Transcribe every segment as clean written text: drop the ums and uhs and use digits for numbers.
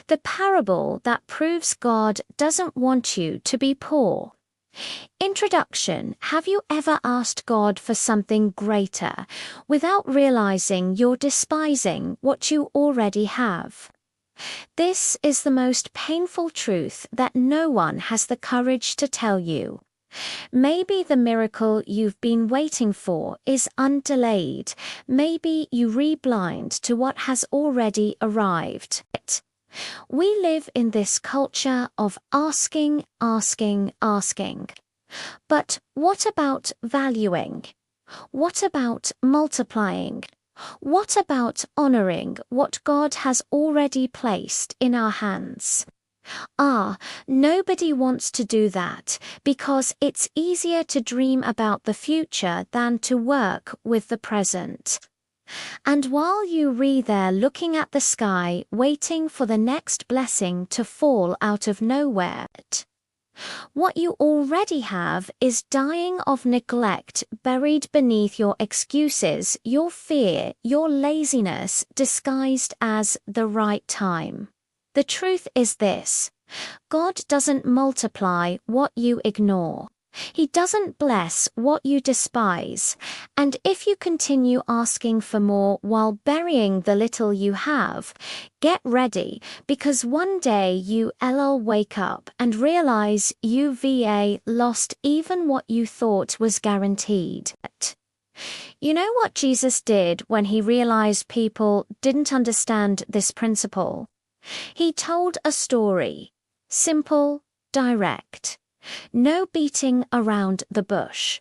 The parable that proves God doesn't want you to be poor. Introduction. Have you ever asked God for something greater without realizing you're despising what you already have? This is the most painful truth that no one has the courage to tell you. Maybe the miracle you've been waiting for is undelayed. Maybe you re-blind to what has already arrived. We live in this culture of asking, asking, asking. But what about valuing? What about multiplying? What about honoring what God has already placed in our hands? Nobody wants to do that because it's easier to dream about the future than to work with the present. And while you re there looking at the sky, waiting for the next blessing to fall out of nowhere, what you already have is dying of neglect buried beneath your excuses, your fear, your laziness disguised as the right time. The truth is this: God doesn't multiply what you ignore. He doesn't bless what you despise. And if you continue asking for more while burying the little you have, get ready, because one day you'll wake up and realize you've lost even what you thought was guaranteed. You know what Jesus did when he realized people didn't understand this principle? He told a story. Simple, direct. No beating around the bush.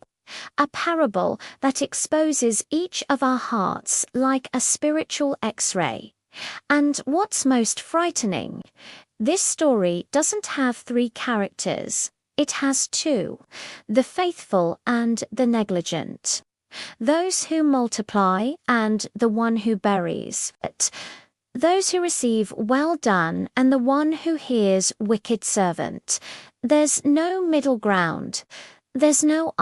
A parable that exposes each of our hearts like a spiritual X-ray. And what's most frightening, this story doesn't have 3 characters. It has 2, the faithful and the negligent. Those who multiply and the one who buries. Those who receive well done and the one who hears wicked servant. There's no middle ground. There's no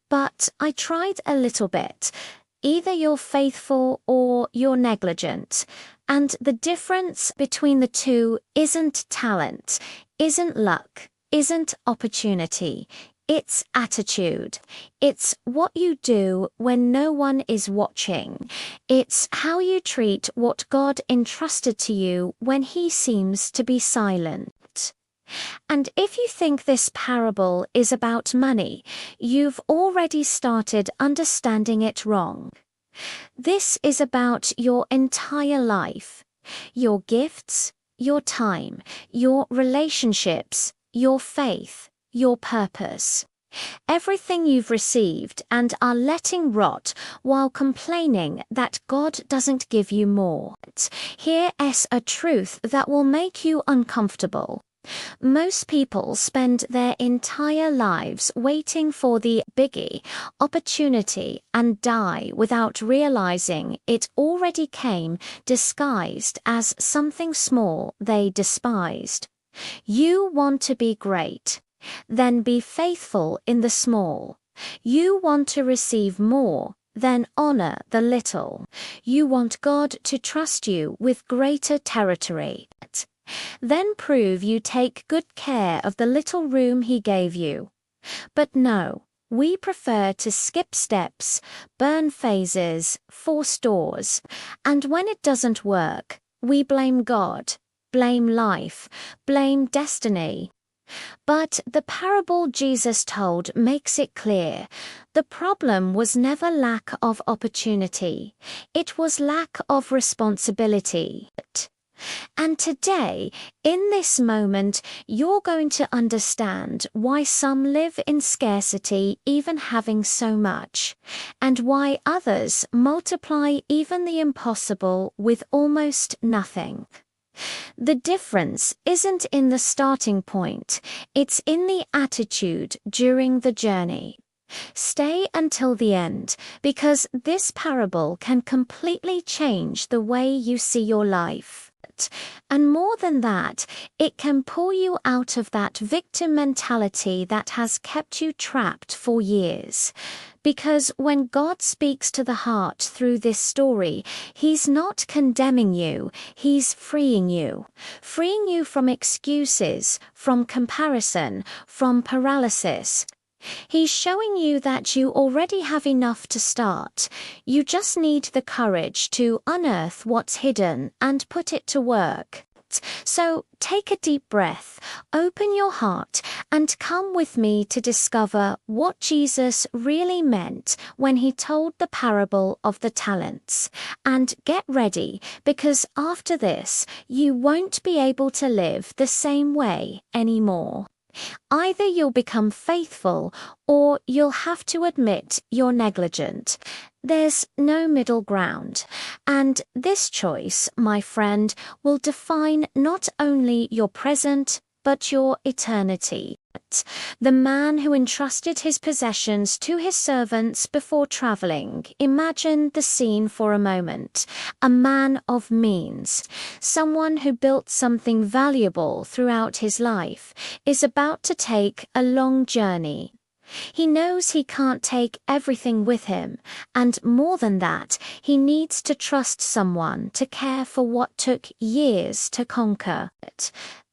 but I tried a little bit. Either you're faithful or you're negligent. And the difference between the two isn't talent, isn't luck, isn't opportunity. It's attitude. It's what you do when no one is watching. It's how you treat what God entrusted to you when He seems to be silent. And if you think this parable is about money, you've already started understanding it wrong. This is about your entire life. Your gifts, your time, your relationships, your faith, your purpose. Everything you've received and are letting rot while complaining that God doesn't give you more. Here's a truth that will make you uncomfortable. Most people spend their entire lives waiting for the biggie opportunity and die without realizing it already came disguised as something small they despised. You want to be great. Then be faithful in the small. You want to receive more, then honor the little. You want God to trust you with greater territory. Then prove you take good care of the little room He gave you. But no, we prefer to skip steps, burn phases, force doors, and when it doesn't work, we blame God, blame life, blame destiny. But the parable Jesus told makes it clear. The problem was never lack of opportunity. It was lack of responsibility. And today, in this moment, you're going to understand why some live in scarcity even having so much, and why others multiply even the impossible with almost nothing. The difference isn't in the starting point, it's in the attitude during the journey. Stay until the end, because this parable can completely change the way you see your life. And more than that, it can pull you out of that victim mentality that has kept you trapped for years. Because when God speaks to the heart through this story, He's not condemning you, He's freeing you. Freeing you from excuses, from comparison, from paralysis. He's showing you that you already have enough to start. You just need the courage to unearth what's hidden and put it to work. So take a deep breath, open your heart, and come with me to discover what Jesus really meant when He told the parable of the talents. And get ready, because after this, you won't be able to live the same way anymore. Either you'll become faithful, or you'll have to admit you're negligent. There's no middle ground. And this choice, my friend, will define not only your present, but your eternity. The man who entrusted his possessions to his servants before traveling, imagine the scene for a moment. A man of means, someone who built something valuable throughout his life, is about to take a long journey. He knows he can't take everything with him, and more than that, he needs to trust someone to care for what took years to conquer.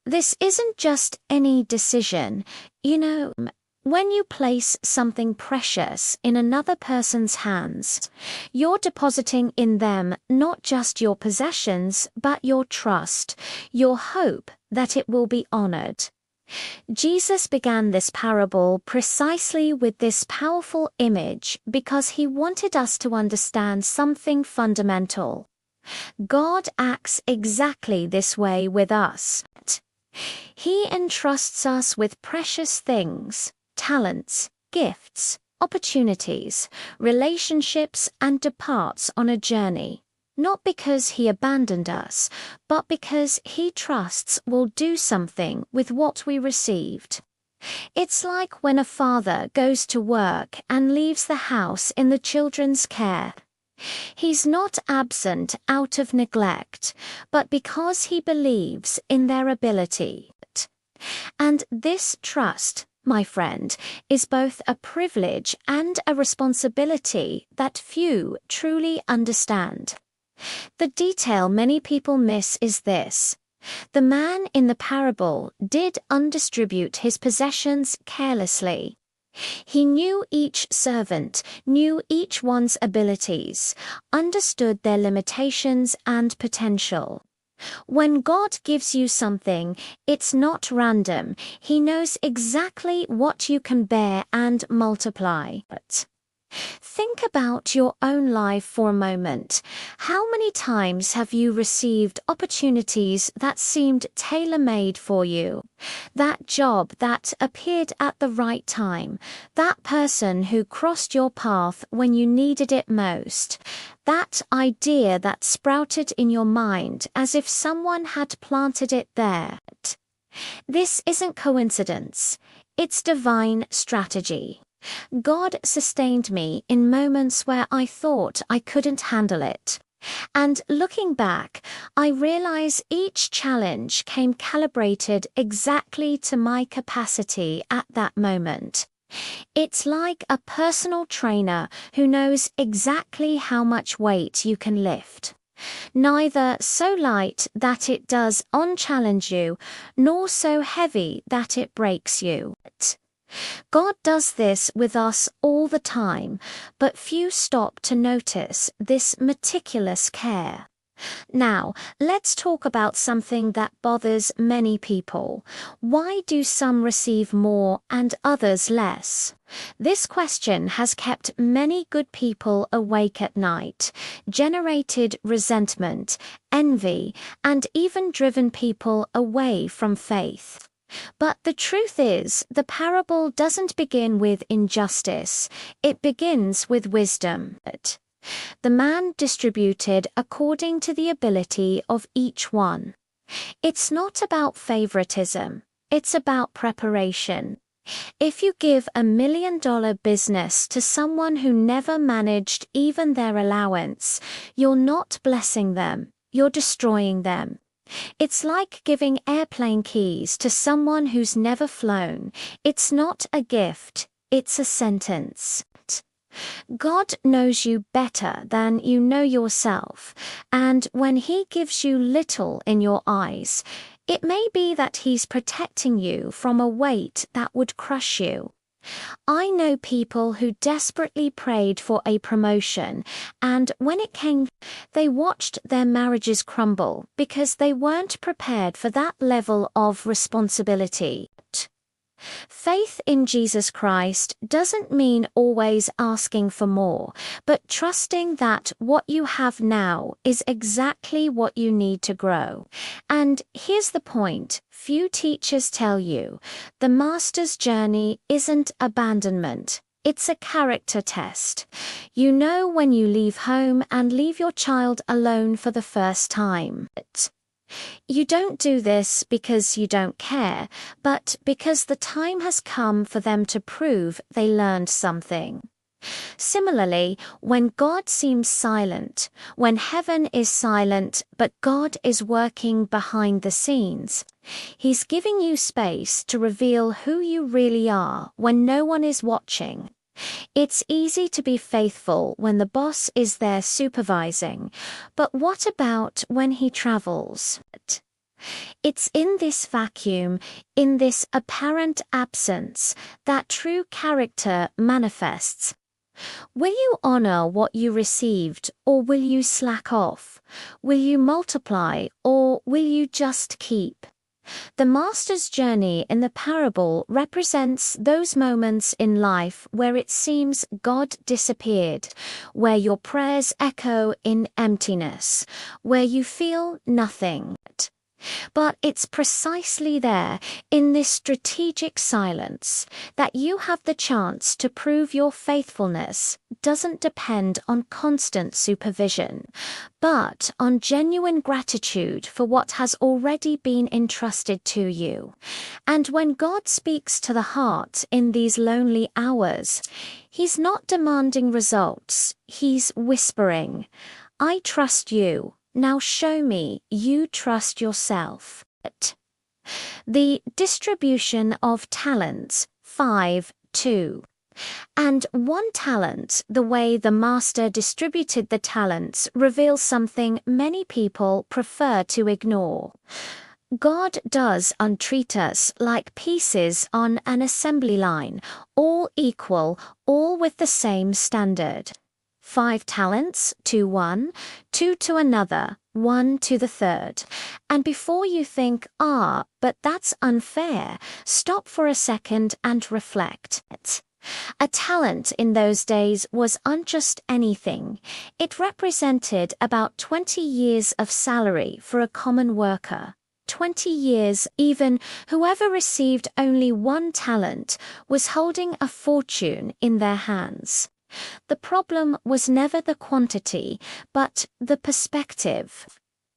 This isn't just any decision. When you place something precious in another person's hands, you're depositing in them not just your possessions, but your trust, your hope that it will be honored. Jesus began this parable precisely with this powerful image because He wanted us to understand something fundamental. God acts exactly this way with us. He entrusts us with precious things, talents, gifts, opportunities, relationships, and departs on a journey. Not because He abandoned us, but because He trusts we'll do something with what we received. It's like when a father goes to work and leaves the house in the children's care. He's not absent out of neglect, but because He believes in their ability. And this trust, my friend, is both a privilege and a responsibility that few truly understand. The detail many people miss is this. The man in the parable did undistribute his possessions carelessly. He knew each servant, knew each one's abilities, understood their limitations and potential. When God gives you something, it's not random. He knows exactly what you can bear and multiply. Think about your own life for a moment. How many times have you received opportunities that seemed tailor-made for you? That job that appeared at the right time, that person who crossed your path when you needed it most, that idea that sprouted in your mind as if someone had planted it there. This isn't coincidence, it's divine strategy. God sustained me in moments where I thought I couldn't handle it. And looking back, I realize each challenge came calibrated exactly to my capacity at that moment. It's like a personal trainer who knows exactly how much weight you can lift. Neither so light that it does unchallenge you, nor so heavy that it breaks you. God does this with us all the time, but few stop to notice this meticulous care. Now, let's talk about something that bothers many people. Why do some receive more and others less? This question has kept many good people awake at night, generated resentment, envy, and even driven people away from faith. But the truth is, the parable doesn't begin with injustice, it begins with wisdom. The man distributed according to the ability of each one. It's not about favoritism, it's about preparation. If you give $1 million business to someone who never managed even their allowance, you're not blessing them, you're destroying them. It's like giving airplane keys to someone who's never flown. It's not a gift, it's a sentence. God knows you better than you know yourself, and when He gives you little in your eyes, it may be that He's protecting you from a weight that would crush you. I know people who desperately prayed for a promotion, and when it came, they watched their marriages crumble because they weren't prepared for that level of responsibility. Faith in Jesus Christ doesn't mean always asking for more, but trusting that what you have now is exactly what you need to grow. And here's the point: few teachers tell you the master's journey isn't abandonment. It's a character test. You know when you leave home and leave your child alone for the first time. You don't do this because you don't care, but because the time has come for them to prove they learned something. Similarly, when God seems silent, when heaven is silent but God is working behind the scenes, He's giving you space to reveal who you really are when no one is watching. It's easy to be faithful when the boss is there supervising, but what about when he travels? It's in this vacuum, in this apparent absence, that true character manifests. Will you honor what you received, or will you slack off? Will you multiply, or will you just keep? The master's journey in the parable represents those moments in life where it seems God disappeared, where your prayers echo in emptiness, where you feel nothing. But it's precisely there, in this strategic silence, that you have the chance to prove your faithfulness doesn't depend on constant supervision, but on genuine gratitude for what has already been entrusted to you. And when God speaks to the heart in these lonely hours, He's not demanding results, He's whispering, "I trust you. Now show me you trust yourself." The distribution of talents, 5:2. And one talent, the way the master distributed the talents, reveals something many people prefer to ignore. God does untreat us like pieces on an assembly line, all equal, all with the same standard. 5 talents to one, 2 to another, 1 to the third. And before you think, but that's unfair, stop for a second and reflect. A talent in those days was unjust anything. It represented about 20 years of salary for a common worker. 20 years, even whoever received only 1 talent was holding a fortune in their hands. The problem was never the quantity, but the perspective.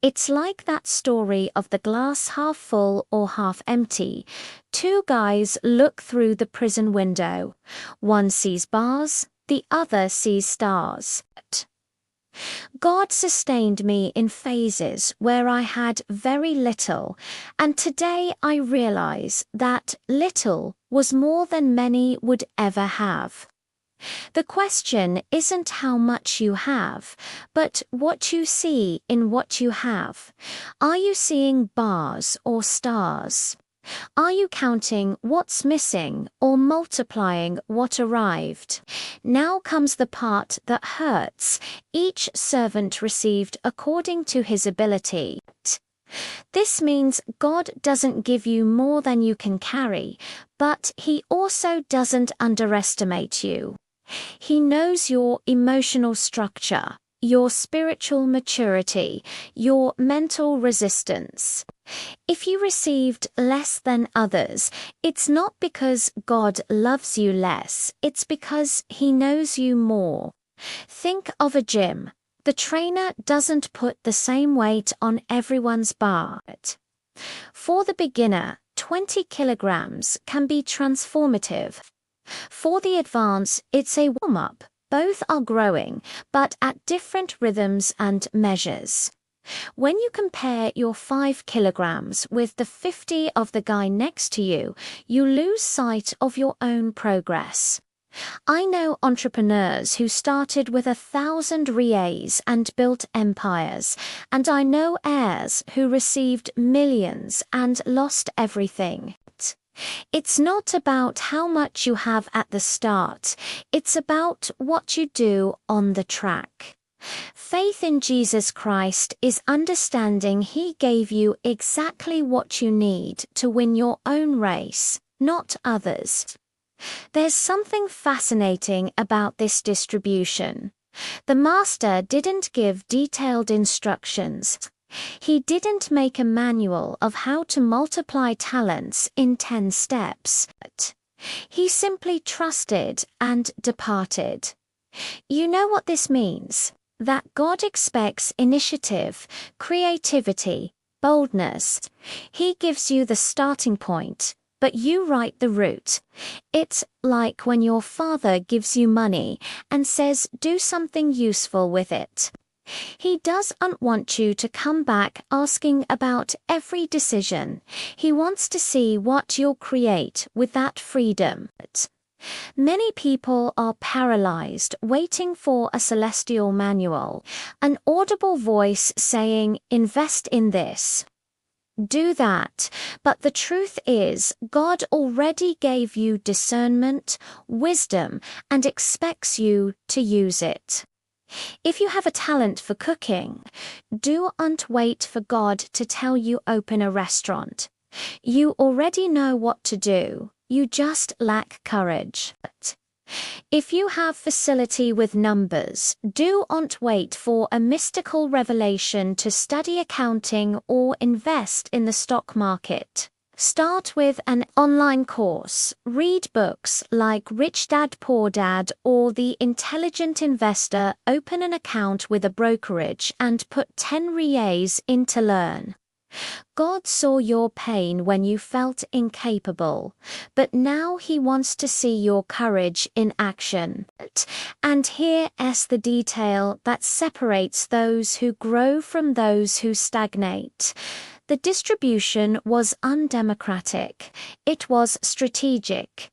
It's like that story of the glass half full or half empty. 2 guys look through the prison window. One sees bars, the other sees stars. God sustained me in phases where I had very little, and today I realize that little was more than many would ever have. The question isn't how much you have, but what you see in what you have. Are you seeing bars or stars? Are you counting what's missing or multiplying what arrived? Now comes the part that hurts. Each servant received according to his ability. This means God doesn't give you more than you can carry, but He also doesn't underestimate you. He knows your emotional structure, your spiritual maturity, your mental resistance. If you received less than others, it's not because God loves you less, it's because He knows you more. Think of a gym. The trainer doesn't put the same weight on everyone's bar. For the beginner, 20 kilograms can be transformative. For the advanced, it's a warm-up. Both are growing, but at different rhythms and measures. When you compare your 5 kilograms with the 50 of the guy next to you, you lose sight of your own progress. I know entrepreneurs who started with 1,000 reais and built empires, and I know heirs who received millions and lost everything. It's not about how much you have at the start, it's about what you do on the track. Faith in Jesus Christ is understanding He gave you exactly what you need to win your own race, not others. There's something fascinating about this distribution. The master didn't give detailed instructions. He didn't make a manual of how to multiply talents in 10 steps. He simply trusted and departed. You know what this means? That God expects initiative, creativity, boldness. He gives you the starting point, but you write the route. It's like when your father gives you money and says do something useful with it. He doesn't want you to come back asking about every decision. He wants to see what you'll create with that freedom. Many people are paralyzed waiting for a celestial manual, an audible voice saying, invest in this. Do that, but the truth is, God already gave you discernment, wisdom, and expects you to use it. If you have a talent for cooking, don't wait for God to tell you open a restaurant. You already know what to do, you just lack courage. If you have facility with numbers, don't wait for a mystical revelation to study accounting or invest in the stock market. Start with an online course, read books like Rich Dad Poor Dad or The Intelligent Investor, open an account with a brokerage and put 10 reais in to learn. God saw your pain when you felt incapable, but now He wants to see your courage in action. And here is the detail that separates those who grow from those who stagnate. The distribution was undemocratic. It was strategic.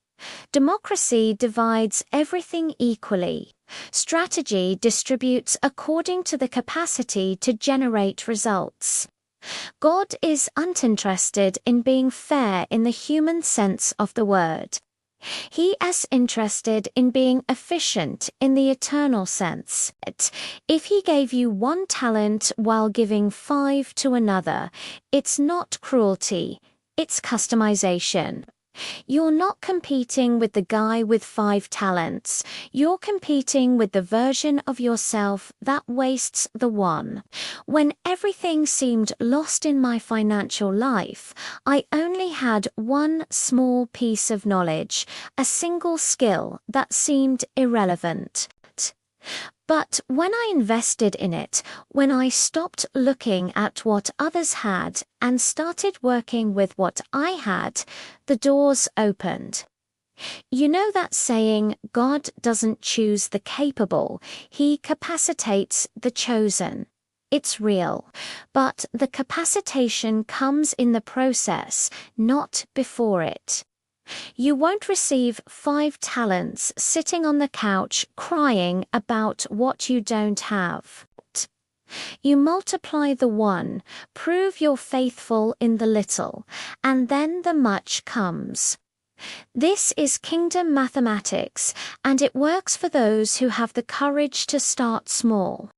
Democracy divides everything equally. Strategy distributes according to the capacity to generate results. God is uninterested in being fair in the human sense of the word. He is interested in being efficient in the eternal sense. If He gave you 1 talent while giving 5 to another, it's not cruelty, it's customization. You're not competing with the guy with 5 talents. You're competing with the version of yourself that wastes the 1. When everything seemed lost in my financial life, I only had 1 small piece of knowledge, a single skill that seemed irrelevant. But when I invested in it, when I stopped looking at what others had and started working with what I had, the doors opened. You know that saying, God doesn't choose the capable, He capacitates the chosen. It's real, but the capacitation comes in the process, not before it. You won't receive 5 talents sitting on the couch crying about what you don't have. You multiply the 1, prove you're faithful in the little, and then the much comes. This is kingdom mathematics, and it works for those who have the courage to start small.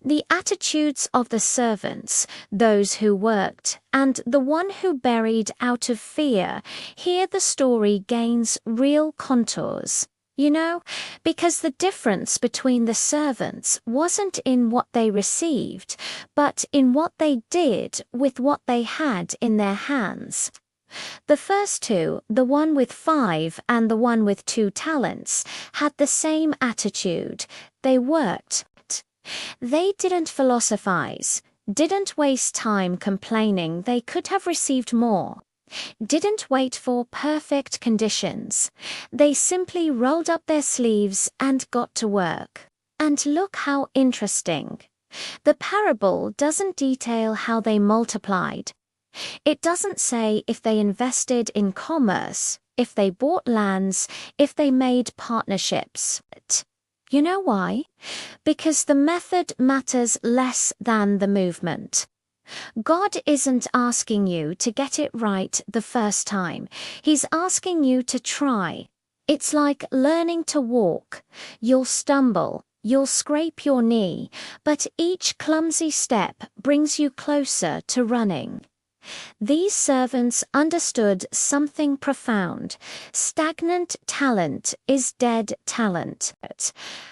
The attitudes of the servants, those who worked, and the one who buried out of fear, here the story gains real contours. You know, because the difference between the servants wasn't in what they received, but in what they did with what they had in their hands. The first 2, the one with 5 and the one with 2 talents, had the same attitude. They worked. They didn't philosophize, didn't waste time complaining they could have received more, didn't wait for perfect conditions. They simply rolled up their sleeves and got to work. And look how interesting. The parable doesn't detail how they multiplied. It doesn't say if they invested in commerce, if they bought lands, if they made partnerships. You know why? Because the method matters less than the movement. God isn't asking you to get it right the first time. He's asking you to try. It's like learning to walk. You'll stumble, you'll scrape your knee, but each clumsy step brings you closer to running. These servants understood something profound. Stagnant talent is dead talent.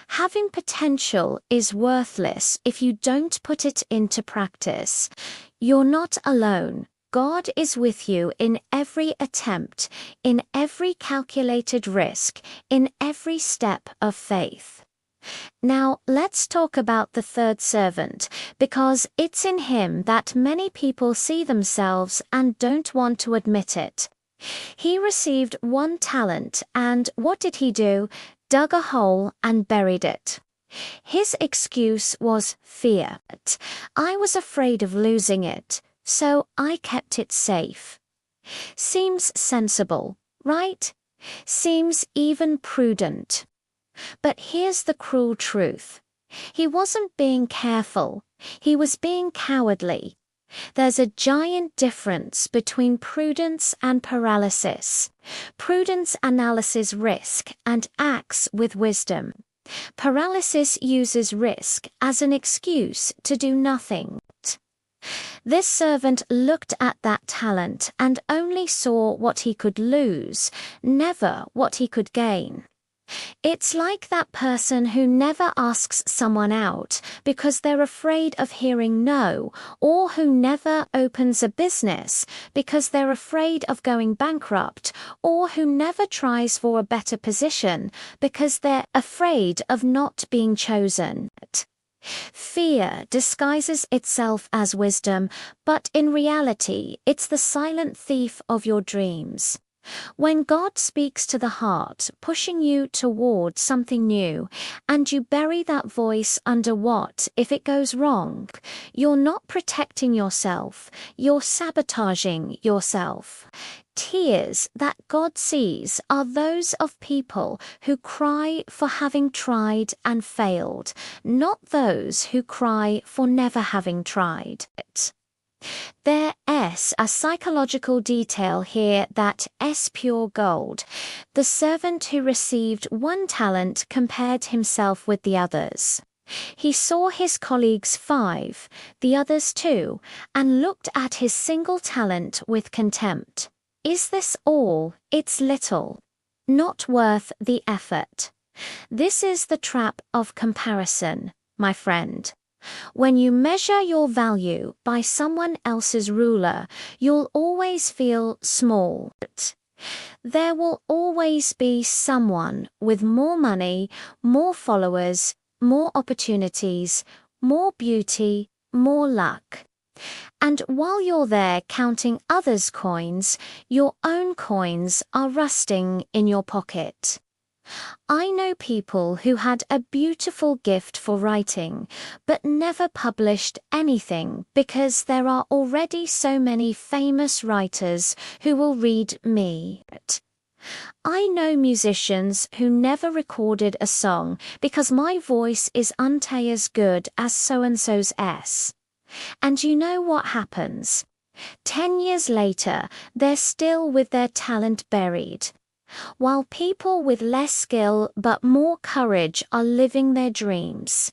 Having potential is worthless if you don't put it into practice. You're not alone. God is with you in every attempt, in every calculated risk, in every step of faith. Now, let's talk about the third servant, because it's in him that many people see themselves and don't want to admit it. He received 1 talent, and what did he do? Dug a hole and buried it. His excuse was fear. I was afraid of losing it, so I kept it safe. Seems sensible, right? Seems even prudent. But here's the cruel truth. He wasn't being careful. He was being cowardly. There's a giant difference between prudence and paralysis. Prudence analyzes risk and acts with wisdom. Paralysis uses risk as an excuse to do nothing. This servant looked at that talent and only saw what he could lose, never what he could gain. It's like that person who never asks someone out because they're afraid of hearing no, or who never opens a business because they're afraid of going bankrupt, or who never tries for a better position because they're afraid of not being chosen. Fear disguises itself as wisdom, but in reality, it's the silent thief of your dreams. When God speaks to the heart, pushing you toward something new, and you bury that voice under what if it goes wrong, you're not protecting yourself, you're sabotaging yourself. Tears that God sees are those of people who cry for having tried and failed, not those who cry for never having tried. There's a psychological detail here that's pure gold. The servant who received 1 talent compared himself with the others. He saw his colleagues 5, the others 2, and looked at his single talent with contempt. Is this all? It's little. Not worth the effort. This is the trap of comparison, my friend. When you measure your value by someone else's ruler, you'll always feel small. There will always be someone with more money, more followers, more opportunities, more beauty, more luck. And while you're there counting others' coins, your own coins are rusting in your pocket. I know people who had a beautiful gift for writing, but never published anything because there are already so many famous writers who will read me. I know musicians who never recorded a song because my voice isn't as good as so-and-so's S. And you know what happens? 10 years later, they're still with their talent buried. While people with less skill but more courage are living their dreams.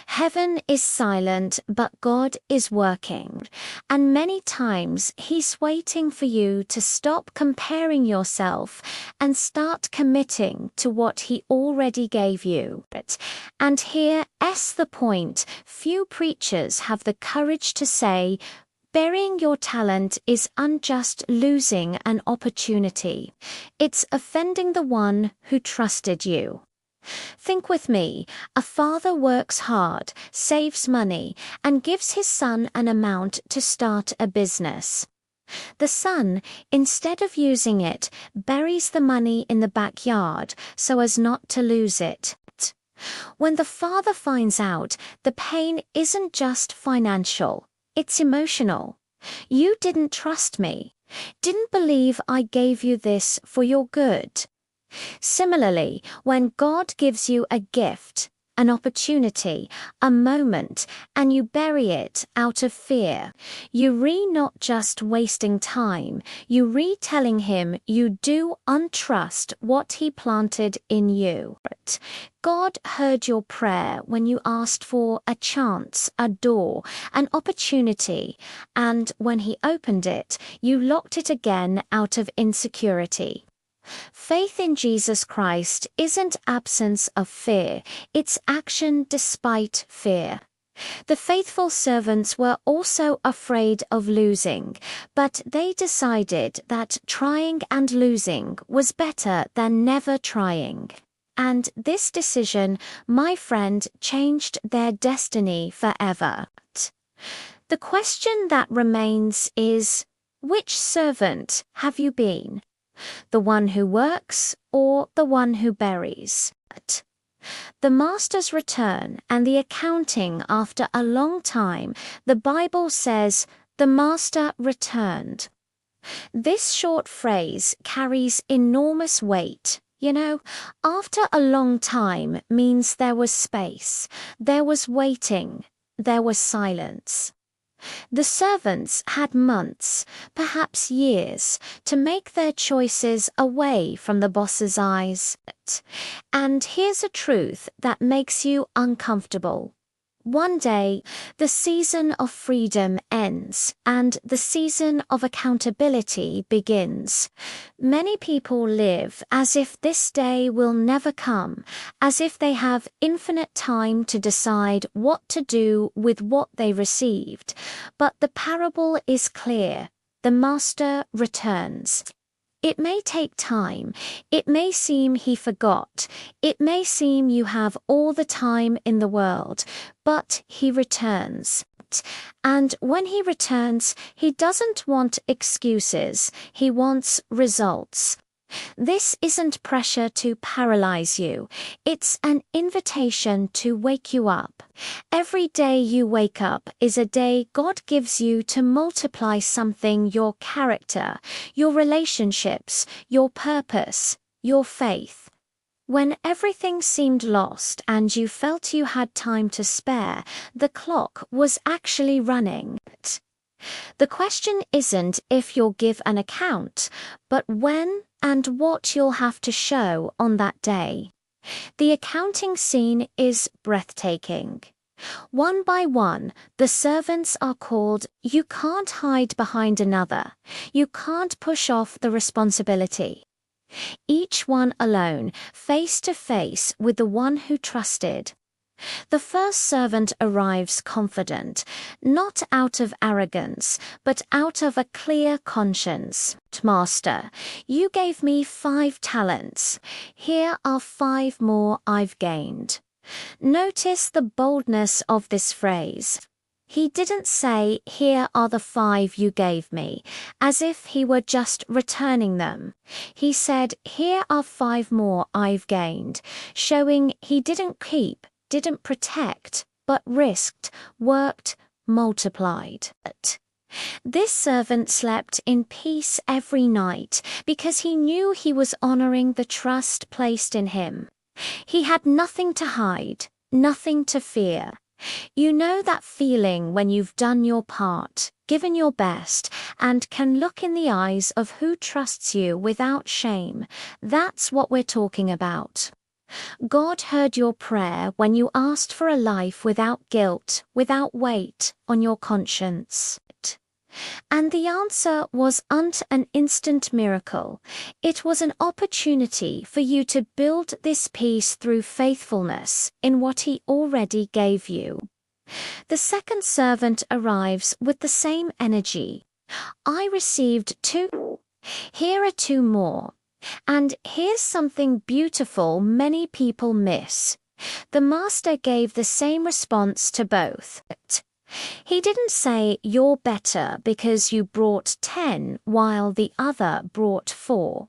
Heaven is silent, but God is working, and many times He's waiting for you to stop comparing yourself and committing to what He already gave you. And here's the point: few preachers have the courage to say, burying your talent isn't just losing an opportunity. It's offending the one who trusted you. Think with me. A father works hard, saves money, and gives his son an amount to start a business. The son, instead of using it, buries the money in the backyard so as not to lose it. When the father finds out, the pain isn't just financial. It's emotional. You didn't trust me. Didn't believe I gave you this for your good. Similarly, when God gives you a gift, an opportunity, a moment, and you bury it out of fear, you not just wasting time, you telling him you do untrust what he planted in you. God heard your prayer when you asked for a chance, a door, an opportunity, and when he opened it, you locked it again out of insecurity. Faith in Jesus Christ isn't absence of fear, it's action despite fear. The faithful servants were also afraid of losing, but they decided that trying and losing was better than never trying. And this decision, my friend, changed their destiny forever. The question that remains is, which servant have you been? The one who works or the one who buries? The master's return and the accounting after a long time, the Bible says, the master returned. This short phrase carries enormous weight. After a long time means there was space, there was waiting, there was silence. The servants had months, perhaps years, to make their choices away from the boss's eyes. And here's a truth that makes you uncomfortable. One day, the season of freedom ends and the season of accountability begins. Many people live as if this day will never come, as if they have infinite time to decide what to do with what they received. But the parable is clear. The master returns. It may take time, it may seem he forgot, it may seem you have all the time in the world, but he returns. And when he returns, he doesn't want excuses, he wants results. This isn't pressure to paralyze you, it's an invitation to wake you up. Every day you wake up is a day God gives you to multiply something: your character, your relationships, your purpose, your faith. When everything seemed lost and you felt you had time to spare, the clock was actually running. The question isn't if you'll give an account, but when and what you'll have to show on that day. The accounting scene is breathtaking. One by one, the servants are called. You can't hide behind another. You can't push off the responsibility. Each one alone, face to face with the one who trusted. The first servant arrives confident, not out of arrogance, but out of a clear conscience. Master, you gave me 5 talents. Here are 5 more I've gained. Notice the boldness of this phrase. He didn't say, here are the 5 you gave me, as if he were just returning them. He said, here are 5 more I've gained, showing he didn't keep, didn't protect, but risked, worked, multiplied. This servant slept in peace every night because he knew he was honoring the trust placed in him. He had nothing to hide, nothing to fear. You know that feeling when you've done your part, given your best, and can look in the eyes of who trusts you without shame. That's what we're talking about. God heard your prayer when you asked for a life without guilt, without weight on your conscience. And the answer wasn't an instant miracle. It was an opportunity for you to build this peace through faithfulness in what He already gave you. The second servant arrives with the same energy. I received 2. Here are 2 more. And here's something beautiful many people miss. The master gave the same response to both. He didn't say you're better because you brought 10 while the other brought 4.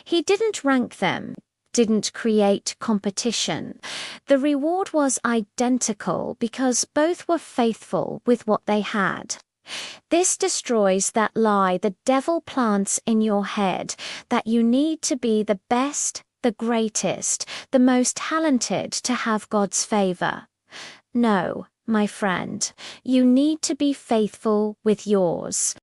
He didn't rank them, didn't create competition. The reward was identical because both were faithful with what they had. This destroys that lie the devil plants in your head that you need to be the best, the greatest, the most talented to have God's favor. No, my friend, you need to be faithful with yours.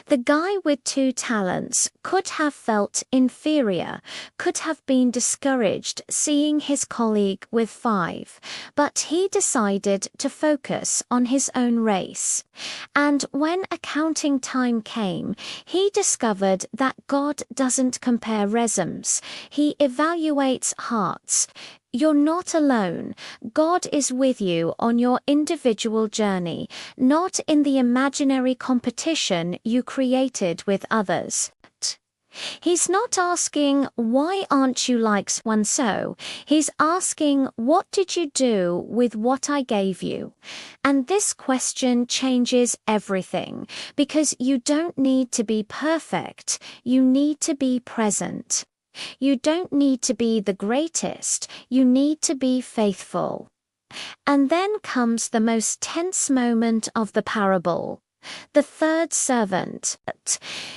The guy with 2 talents could have felt inferior, could have been discouraged seeing his colleague with 5, but he decided to focus on his own race. And when accounting time came, he discovered that God doesn't compare resumes, he evaluates hearts. You're not alone. God is with you on your individual journey, not in the imaginary competition you created with others. He's not asking, why aren't you like so? He's asking, what did you do with what I gave you? And this question changes everything, because you don't need to be perfect, you need to be present. You don't need to be the greatest, you need to be faithful. And then comes the most tense moment of the parable. The third servant.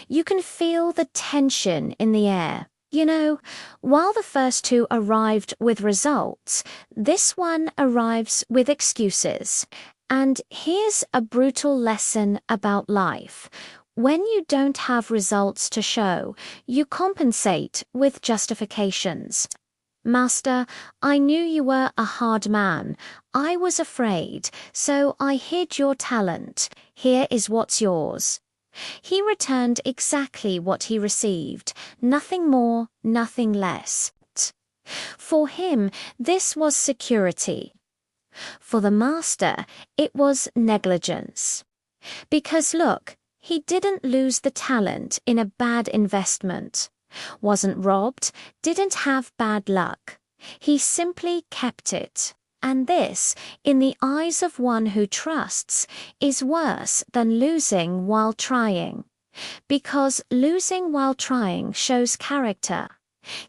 You can feel the tension in the air. You know, while the first 2 arrived with results, this one arrives with excuses. And here's a brutal lesson about life. When you don't have results to show, you compensate with justifications. Master, I knew you were a hard man. I was afraid, so I hid your talent. Here is what's yours. He returned exactly what he received, nothing more, nothing less. For him, this was security. For the master, it was negligence. Because look, he didn't lose the talent in a bad investment, wasn't robbed, didn't have bad luck. He simply kept it. And this, in the eyes of one who trusts, is worse than losing while trying. Because losing while trying shows character.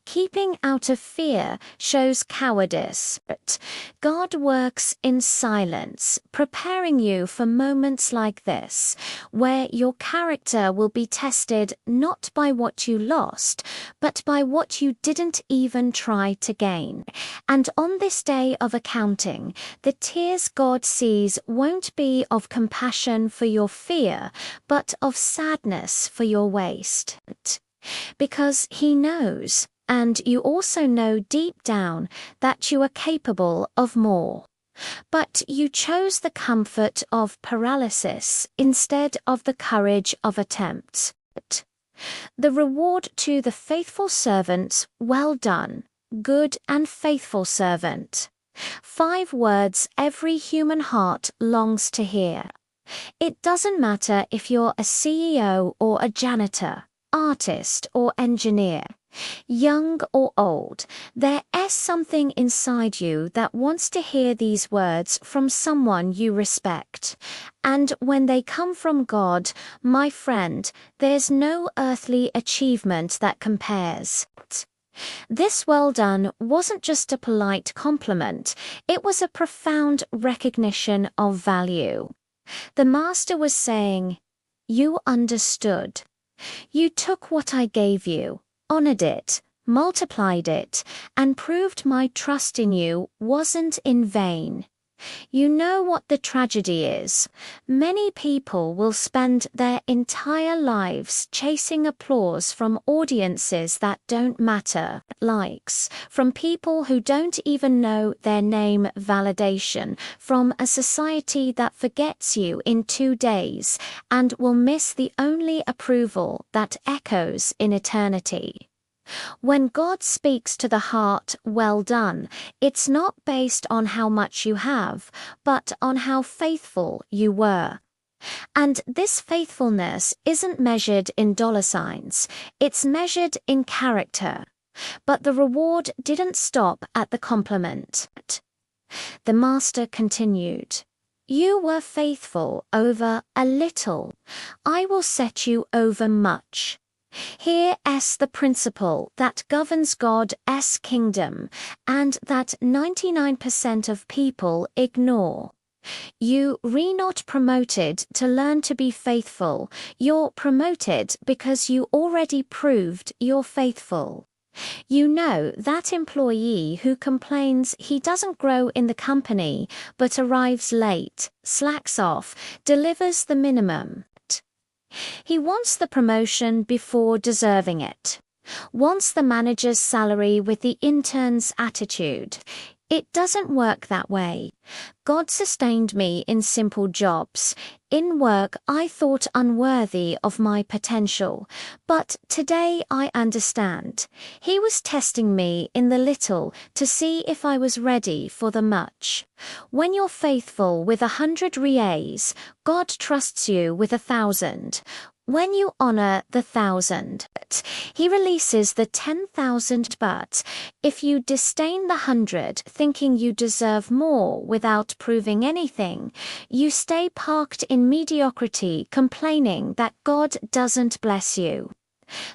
Keeping out of fear shows cowardice. But God works in silence, preparing you for moments like this, where your character will be tested not by what you lost, but by what you didn't even try to gain. And on this day of accounting, the tears God sees won't be of compassion for your fear, but of sadness for your waste. Because he knows, and you also know deep down, that you are capable of more. But you chose the comfort of paralysis instead of the courage of attempts. The reward to the faithful servant, well done, good and faithful servant. 5 words every human heart longs to hear. It doesn't matter if you're a CEO or a janitor, artist or engineer, young or old, there is something inside you that wants to hear these words from someone you respect. And when they come from God, my friend, there's no earthly achievement that compares. This well done wasn't just a polite compliment, it was a profound recognition of value. The master was saying, you understood. You took what I gave you, honored it, multiplied it, and proved my trust in you wasn't in vain. You know what the tragedy is. Many people will spend their entire lives chasing applause from audiences that don't matter, likes, from people who don't even know their name, validation, from a society that forgets you in 2 days and will miss the only approval that echoes in eternity. When God speaks to the heart, well done, it's not based on how much you have, but on how faithful you were. And this faithfulness isn't measured in dollar signs, it's measured in character. But the reward didn't stop at the compliment. The master continued, you were faithful over a little, I will set you over much. Here is the principle that governs God's kingdom and that 99% of people ignore. You re not promoted to learn to be faithful. You're promoted because you already proved you're faithful. You know that employee who complains he doesn't grow in the company but arrives late, slacks off, delivers the minimum. He wants the promotion before deserving it. Wants the manager's salary with the intern's attitude. It doesn't work that way. God sustained me in simple jobs. In work, I thought unworthy of my potential. But today I understand. He was testing me in the little to see if I was ready for the much. When you're faithful with 100 reais, God trusts you with 1,000. When you honor the 1,000, he releases the 10,000. But if you disdain the 100, thinking you deserve more without proving anything, you stay parked in mediocrity, complaining that God doesn't bless you.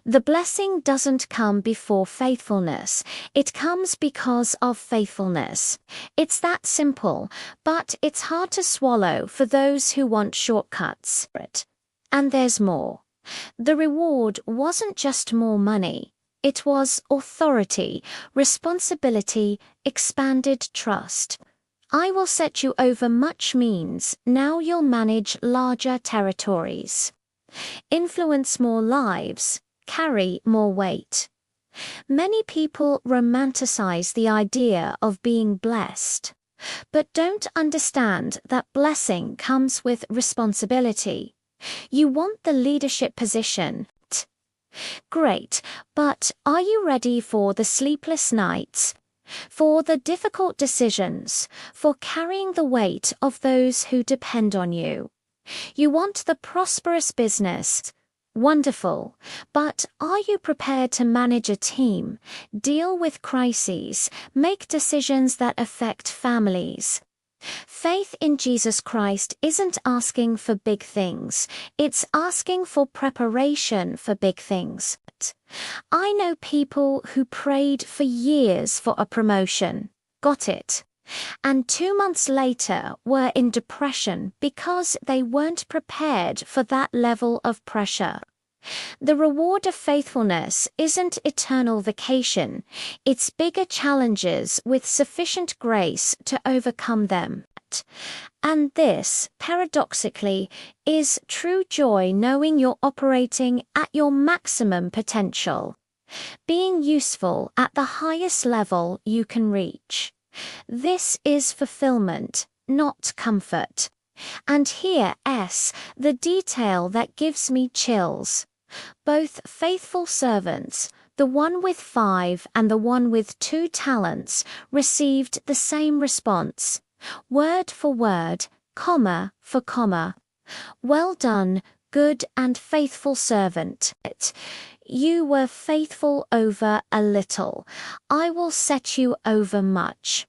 The blessing doesn't come before faithfulness. It comes because of faithfulness. It's that simple, but it's hard to swallow for those who want shortcuts. And there's more. The reward wasn't just more money. It was authority, responsibility, expanded trust. I will set you over much means now you'll manage larger territories. Influence more lives, carry more weight. Many people romanticize the idea of being blessed, but don't understand that blessing comes with responsibility. You want the leadership position. Great, but are you ready for the sleepless nights? For the difficult decisions? For carrying the weight of those who depend on you? You want the prosperous business. Wonderful, but are you prepared to manage a team, deal with crises, make decisions that affect families? Faith in Jesus Christ isn't asking for big things, it's asking for preparation for big things. I know people who prayed for years for a promotion, got it, and 2 months later were in depression because they weren't prepared for that level of pressure. The reward of faithfulness isn't eternal vacation, it's bigger challenges with sufficient grace to overcome them. And this, paradoxically, is true joy, knowing you're operating at your maximum potential, being useful at the highest level you can reach. This is fulfillment, not comfort. And here's the detail that gives me chills. Both faithful servants, the one with 5 and the one with 2 talents, received the same response, word for word, comma for comma. Well done, good and faithful servant. You were faithful over a little. I will set you over much.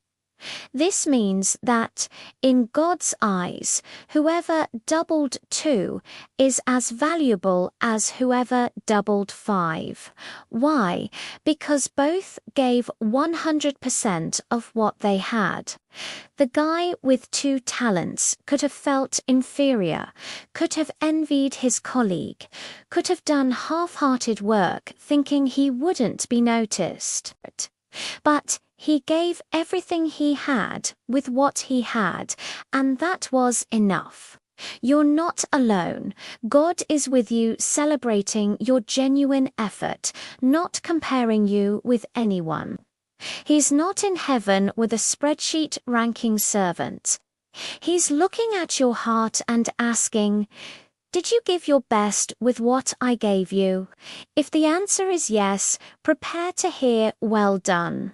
This means that, in God's eyes, whoever doubled 2 is as valuable as whoever doubled 5. Why? Because both gave 100% of what they had. The guy with 2 talents could have felt inferior, could have envied his colleague, could have done half-hearted work thinking he wouldn't be noticed. But he gave everything he had with what he had, and that was enough. You're not alone. God is with you, celebrating your genuine effort, not comparing you with anyone. He's not in heaven with a spreadsheet ranking servant. He's looking at your heart and asking, did you give your best with what I gave you? If the answer is yes, prepare to hear well done.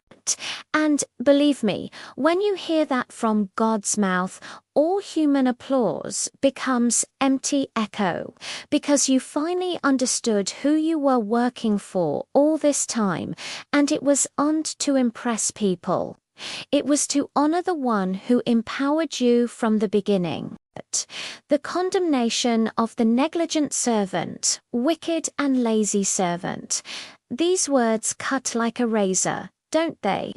And believe me, when you hear that from God's mouth, all human applause becomes empty echo, because you finally understood who you were working for all this time, and it wasn't to impress people. It was to honor the one who empowered you from the beginning. The condemnation of the negligent servant, wicked and lazy servant. These words cut like a razor, don't they?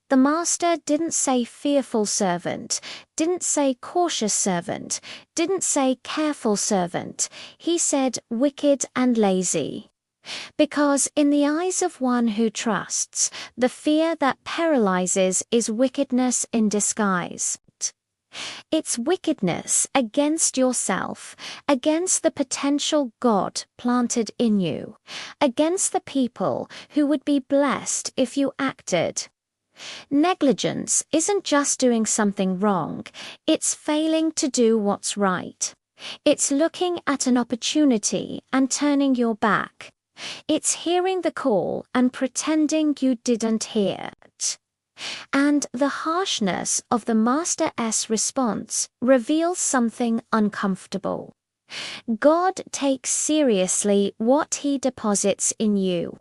The master didn't say fearful servant, didn't say cautious servant, didn't say careful servant. He said wicked and lazy. Because in the eyes of one who trusts, the fear that paralyzes is wickedness in disguise. It's wickedness against yourself, against the potential God planted in you, against the people who would be blessed if you acted. Negligence isn't just doing something wrong, it's failing to do what's right. It's looking at an opportunity and turning your back. It's hearing the call and pretending you didn't hear it. And the harshness of the Master's response reveals something uncomfortable. God takes seriously what He deposits in you.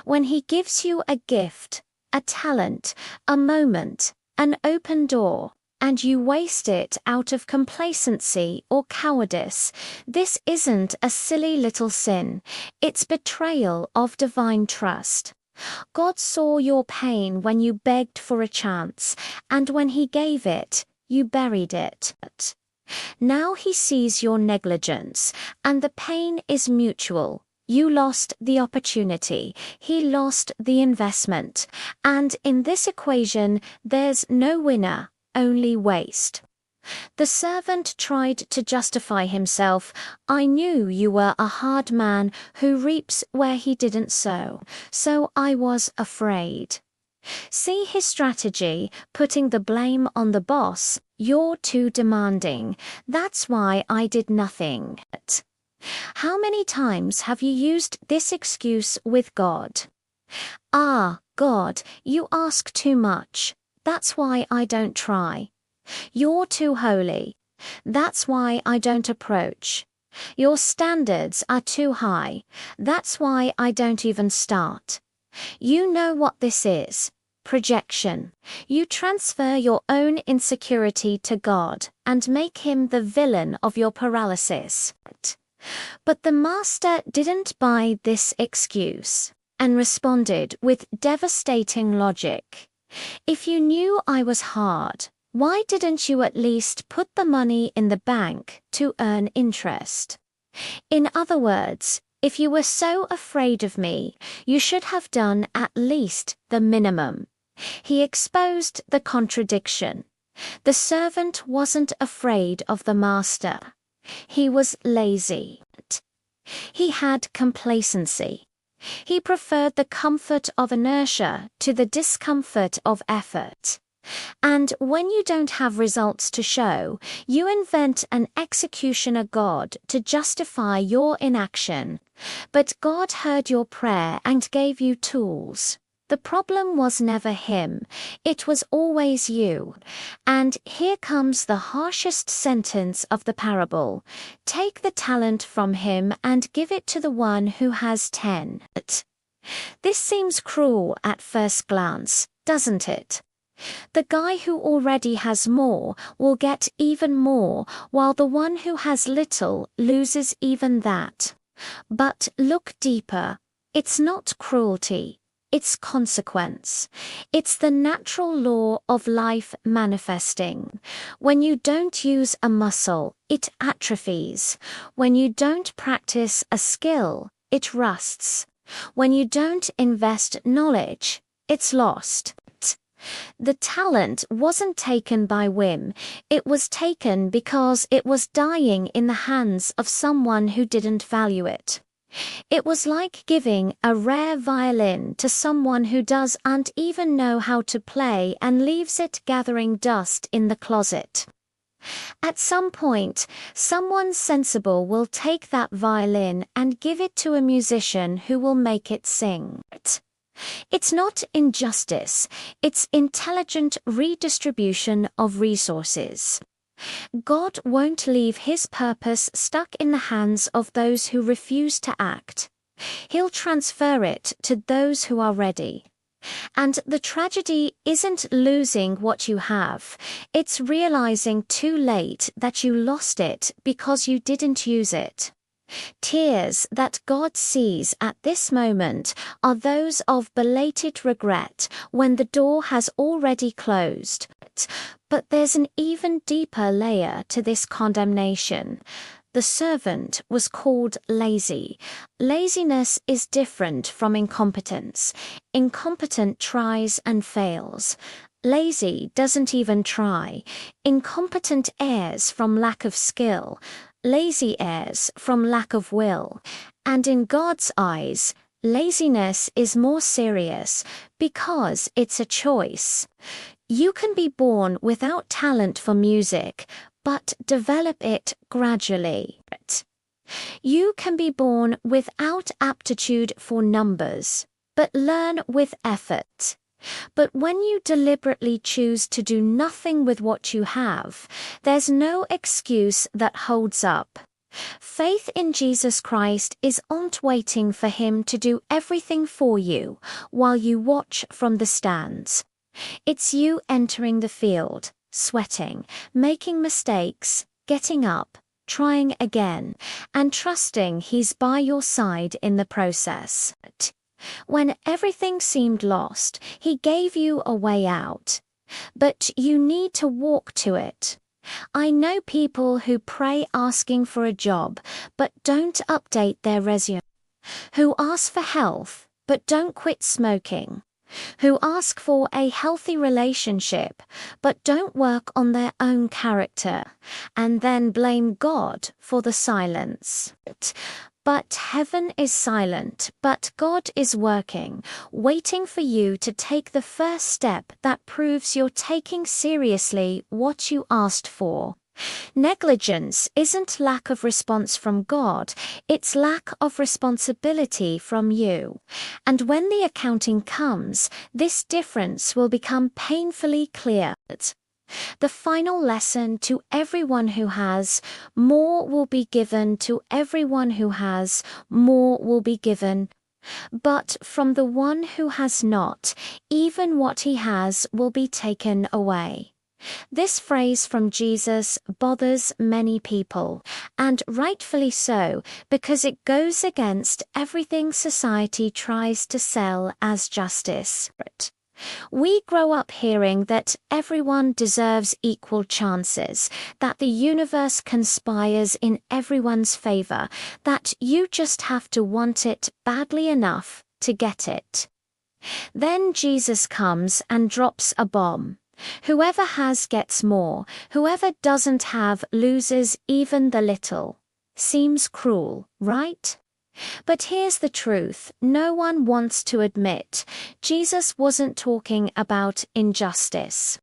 When He gives you a gift, a talent, a moment, an open door, and you waste it out of complacency or cowardice, this isn't a silly little sin. It's betrayal of divine trust. God saw your pain when you begged for a chance, and when He gave it, you buried it. Now He sees your negligence, and the pain is mutual. You lost the opportunity, He lost the investment, and in this equation, there's no winner, only waste. The servant tried to justify himself. I knew you were a hard man who reaps where he didn't sow, so I was afraid. See his strategy, putting the blame on the boss. You're too demanding. That's why I did nothing. How many times have you used this excuse with God? Ah, God, you ask too much. That's why I don't try. You're too holy. That's why I don't approach. Your standards are too high. That's why I don't even start. You know what this is. Projection. You transfer your own insecurity to God and make Him the villain of your paralysis. But the master didn't buy this excuse and responded with devastating logic. If you knew I was hard, why didn't you at least put the money in the bank to earn interest? In other words, if you were so afraid of me, you should have done at least the minimum. He exposed the contradiction. The servant wasn't afraid of the master. He was lazy. He had complacency. He preferred the comfort of inertia to the discomfort of effort. And when you don't have results to show, you invent an executioner God to justify your inaction. But God heard your prayer and gave you tools. The problem was never Him, it was always you. And here comes the harshest sentence of the parable. Take the talent from him and give it to the one who has 10. This seems cruel at first glance, doesn't it? The guy who already has more will get even more, while the one who has little loses even that. But look deeper. It's not cruelty. It's consequence. It's the natural law of life manifesting. When you don't use a muscle, it atrophies. When you don't practice a skill, it rusts. When you don't invest knowledge, it's lost. The talent wasn't taken by whim, it was taken because it was dying in the hands of someone who didn't value it. It was like giving a rare violin to someone who doesn't even know how to play and leaves it gathering dust in the closet. At some point, someone sensible will take that violin and give it to a musician who will make it sing. It's not injustice, it's intelligent redistribution of resources. God won't leave His purpose stuck in the hands of those who refuse to act. He'll transfer it to those who are ready. And the tragedy isn't losing what you have, it's realizing too late that you lost it because you didn't use it. Tears that God sees at this moment are those of belated regret when the door has already closed. But there's an even deeper layer to this condemnation. The servant was called lazy. Laziness is different from incompetence. Incompetent tries and fails. Lazy doesn't even try. Incompetent errs from lack of skill. Lazy errs from lack of will. And in God's eyes, laziness is more serious because it's a choice. You can be born without talent for music, but develop it gradually. You can be born without aptitude for numbers, but learn with effort. But when you deliberately choose to do nothing with what you have, there's no excuse that holds up. Faith in Jesus Christ isn't waiting for Him to do everything for you while you watch from the stands. It's you entering the field, sweating, making mistakes, getting up, trying again, and trusting He's by your side in the process. When everything seemed lost, He gave you a way out. But you need to walk to it. I know people who pray asking for a job, but don't update their resume. Who ask for health, but don't quit smoking. Who ask for a healthy relationship, but don't work on their own character, and then blame God for the silence. But heaven is silent, but God is working, waiting for you to take the first step that proves you're taking seriously what you asked for. Negligence isn't lack of response from God, it's lack of responsibility from you. And when the accounting comes, this difference will become painfully clear. The final lesson to everyone who has, more will be given to everyone who has, more will be given. But from the one who has not, even what he has will be taken away. This phrase from Jesus bothers many people, and rightfully so, because it goes against everything society tries to sell as justice. We grow up hearing that everyone deserves equal chances, that the universe conspires in everyone's favor, that you just have to want it badly enough to get it. Then Jesus comes and drops a bomb. Whoever has gets more, whoever doesn't have loses even the little. Seems cruel, right? But here's the truth no one wants to admit. Jesus wasn't talking about injustice.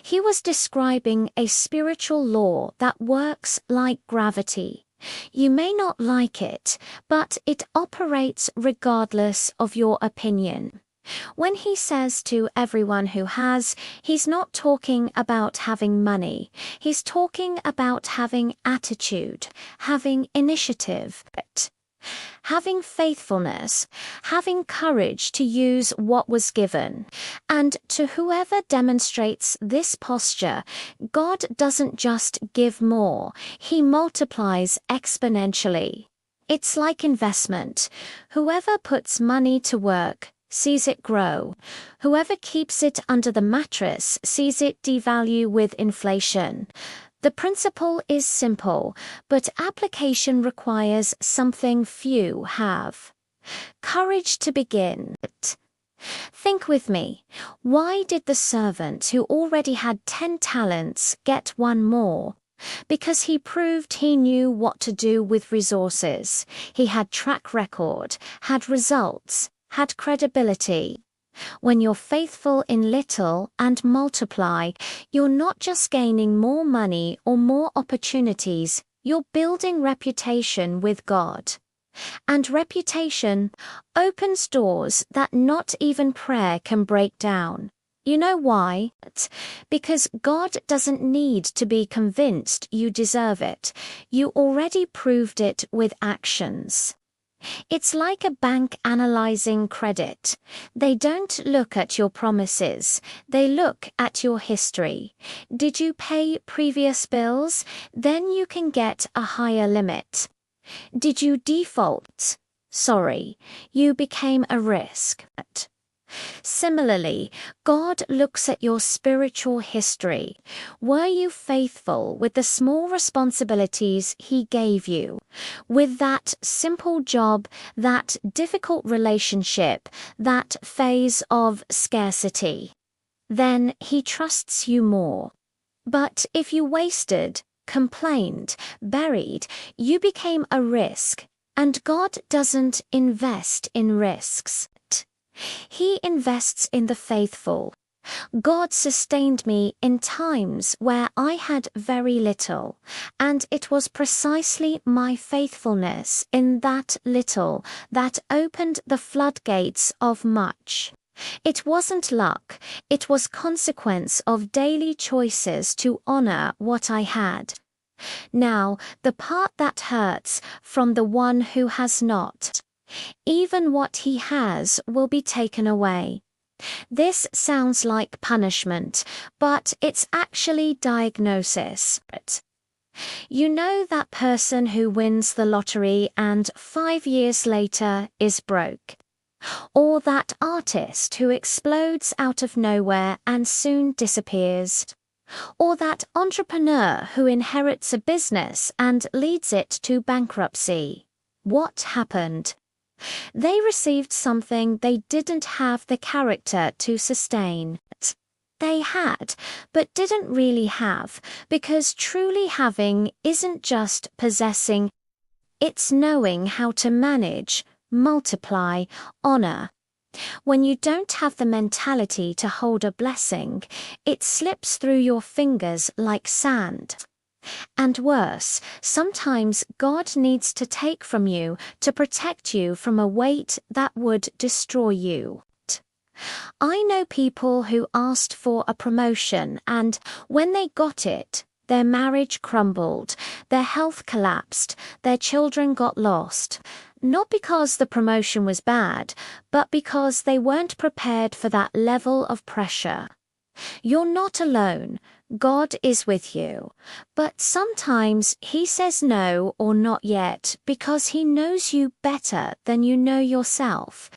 He was describing a spiritual law that works like gravity. You may not like it, but it operates regardless of your opinion. When he says to everyone who has, he's not talking about having money. He's talking about having attitude, having initiative, having faithfulness, having courage to use what was given. And to whoever demonstrates this posture, God doesn't just give more, He multiplies exponentially. It's like investment. Whoever puts money to work sees it grow. Whoever keeps it under the mattress sees it devalue with inflation. The principle is simple, but application requires something few have. Courage to begin. Think with me. Why did the servant who already had 10 talents get one more? Because he proved he knew what to do with resources. He had track record, had results, had credibility. When you're faithful in little and multiply, you're not just gaining more money or more opportunities, you're building reputation with God. And reputation opens doors that not even prayer can break down. You know why? Because God doesn't need to be convinced you deserve it. You already proved it with actions. It's like a bank analyzing credit. They don't look at your promises, they look at your history. Did you pay previous bills? Then you can get a higher limit. Did you default? Sorry, you became a risk. Similarly, God looks at your spiritual history. Were you faithful with the small responsibilities He gave you? With that simple job, that difficult relationship, that phase of scarcity? Then He trusts you more. But if you wasted, complained, buried, you became a risk, and God doesn't invest in risks. He invests in the faithful. God sustained me in times where I had very little, and it was precisely my faithfulness in that little that opened the floodgates of much. It wasn't luck, it was consequence of daily choices to honor what I had. Now, the part that hurts from the one who has not. Even what he has will be taken away. This sounds like punishment, but it's actually diagnosis. You know that person who wins the lottery and 5 years later is broke? Or that artist who explodes out of nowhere and soon disappears? Or that entrepreneur who inherits a business and leads it to bankruptcy? What happened? They received something they didn't have the character to sustain. They had, but didn't really have, because truly having isn't just possessing, it's knowing how to manage, multiply, honor. When you don't have the mentality to hold a blessing, it slips through your fingers like sand. And worse, sometimes God needs to take from you to protect you from a weight that would destroy you. I know people who asked for a promotion and, when they got it, their marriage crumbled, their health collapsed, their children got lost. Not because the promotion was bad, but because they weren't prepared for that level of pressure. You're not alone. God is with you. But sometimes He says no or not yet because He knows you better than you know yourself.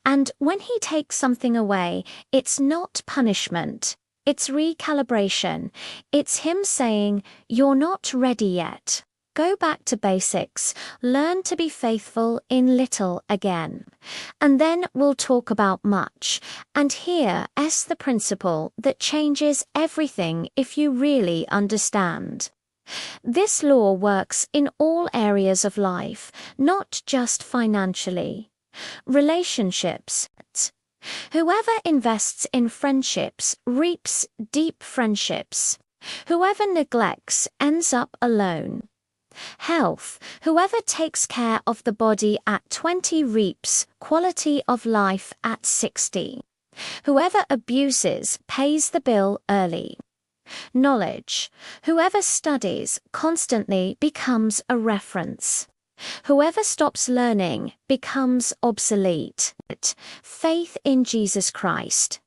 And when He takes something away, it's not punishment. It's recalibration. It's Him saying, "You're not ready yet. Go back to basics, learn to be faithful in little again. And then we'll talk about much. And here is the principle that changes everything if you really understand. This law works in all areas of life, not just financially. Relationships. Whoever invests in friendships reaps deep friendships. Whoever neglects ends up alone. Health. Whoever takes care of the body at 20 reaps quality of life at 60. Whoever abuses pays the bill early. Knowledge. Whoever studies constantly becomes a reference. Whoever stops learning becomes obsolete. Faith in Jesus Christ.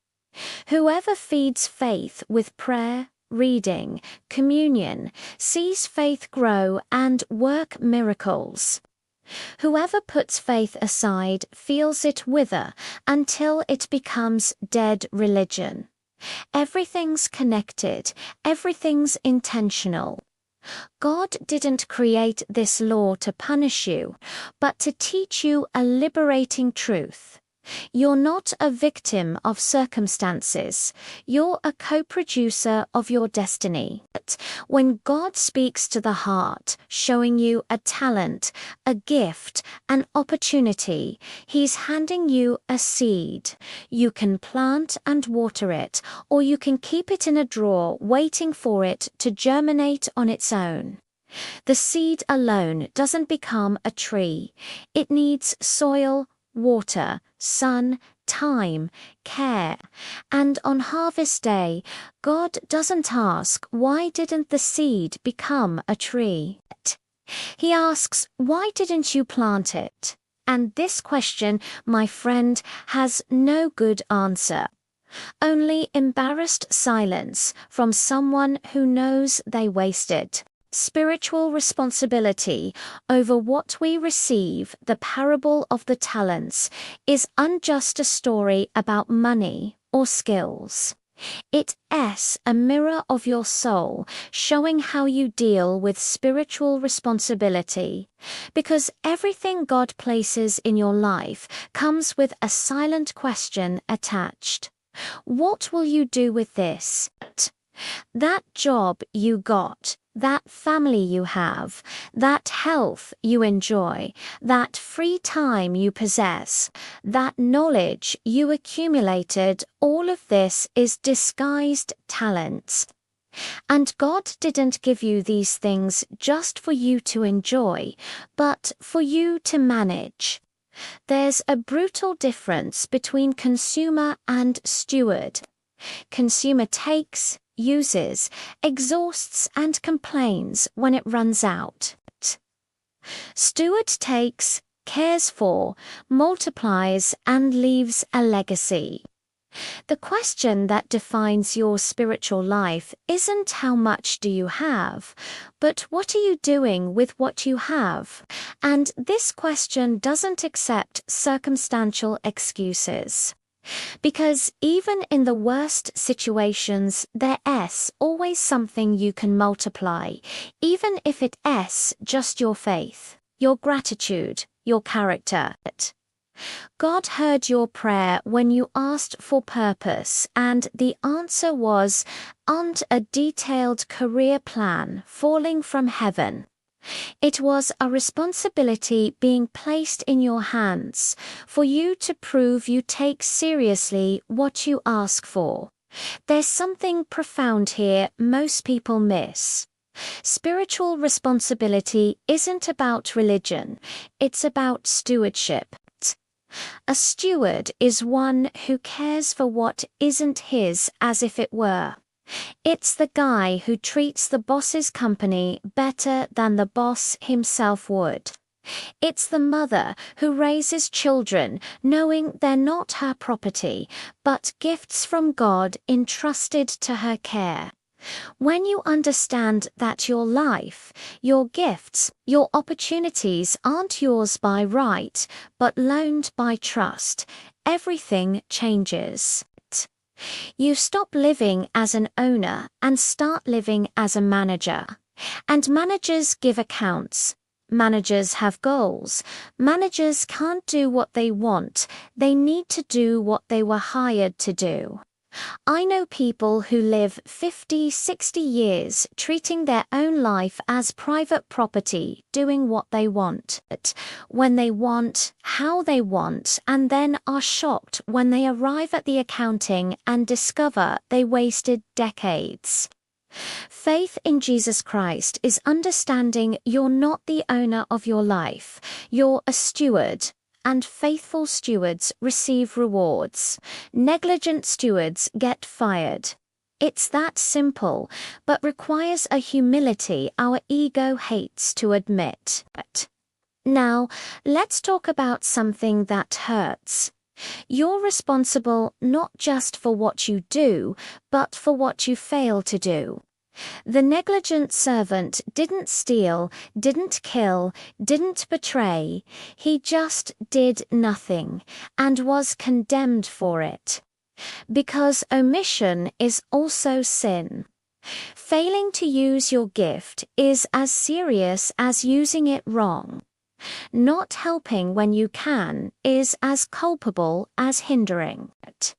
Whoever feeds faith with prayer, reading, communion, sees faith grow and work miracles. Whoever puts faith aside feels it wither until it becomes dead religion. Everything's connected, everything's intentional. God didn't create this law to punish you, but to teach you a liberating truth. You're not a victim of circumstances. You're a co-producer of your destiny. When God speaks to the heart, showing you a talent, a gift, an opportunity, He's handing you a seed. You can plant and water it, or you can keep it in a drawer waiting for it to germinate on its own. The seed alone doesn't become a tree. It needs soil, water, sun, time, care. And on harvest day, God doesn't ask, "Why didn't the seed become a tree?" He asks, "Why didn't you plant it?" And this question, my friend, has no good answer. Only embarrassed silence from someone who knows they wasted. spiritual responsibility over what we receive, the parable of the talents, is unjust a story about money or skills. It is a mirror of your soul, showing how you deal with spiritual responsibility. Because everything God places in your life comes with a silent question attached. What will you do with this? That job you got, that family you have, that health you enjoy, that free time you possess, that knowledge you accumulated, all of this is disguised talents. And God didn't give you these things just for you to enjoy, but for you to manage. There's a brutal difference between consumer and steward. Consumer takes, uses, exhausts and complains when it runs out. Steward takes, cares for, multiplies and leaves a legacy. The question that defines your spiritual life isn't how much do you have, but what are you doing with what you have? And this question doesn't accept circumstantial excuses. Because even in the worst situations, there is always something you can multiply, even if it is just your faith, your gratitude, your character. God heard your prayer when you asked for purpose, and the answer was, "And a detailed career plan falling from heaven." It was a responsibility being placed in your hands for you to prove you take seriously what you ask for. There's something profound here most people miss. Spiritual responsibility isn't about religion, it's about stewardship. A steward is one who cares for what isn't his as if it were. It's the guy who treats the boss's company better than the boss himself would. It's the mother who raises children knowing they're not her property, but gifts from God entrusted to her care. When you understand that your life, your gifts, your opportunities aren't yours by right, but loaned by trust, everything changes. You stop living as an owner and start living as a manager. And managers give accounts. Managers have goals. Managers can't do what they want. They need to do what they were hired to do. I know people who live 50, 60 years treating their own life as private property, doing what they want, when they want, how they want, and then are shocked when they arrive at the accounting and discover they wasted decades. Faith in Jesus Christ is understanding you're not the owner of your life, you're a steward. And faithful stewards receive rewards. Negligent stewards get fired. It's that simple, but requires a humility our ego hates to admit. Now, let's talk about something that hurts. You're responsible not just for what you do, but for what you fail to do. The negligent servant didn't steal, didn't kill, didn't betray. He just did nothing, and was condemned for it. Because omission is also sin. Failing to use your gift is as serious as using it wrong. Not helping when you can is as culpable as hindering it.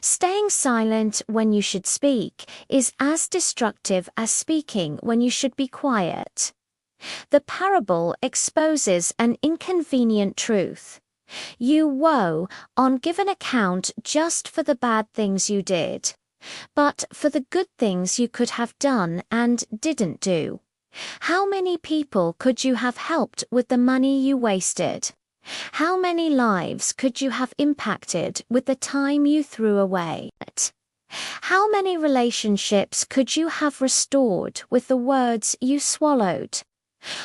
Staying silent when you should speak is as destructive as speaking when you should be quiet. The parable exposes an inconvenient truth. You woe on given account just for the bad things you did, but for the good things you could have done and didn't do. How many people could you have helped with the money you wasted? How many lives could you have impacted with the time you threw away? How many relationships could you have restored with the words you swallowed?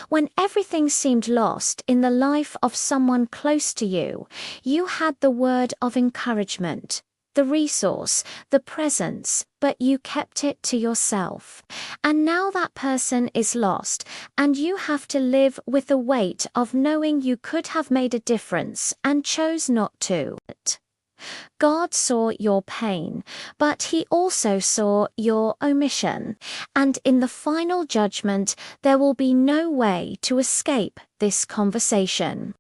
When everything seemed lost in the life of someone close to you, you had the word of encouragement. the resource, the presence, but you kept it to yourself. And now that person is lost, and you have to live with the weight of knowing you could have made a difference and chose not to. God saw your pain, but He also saw your omission, and in the final judgment, there will be no way to escape this conversation.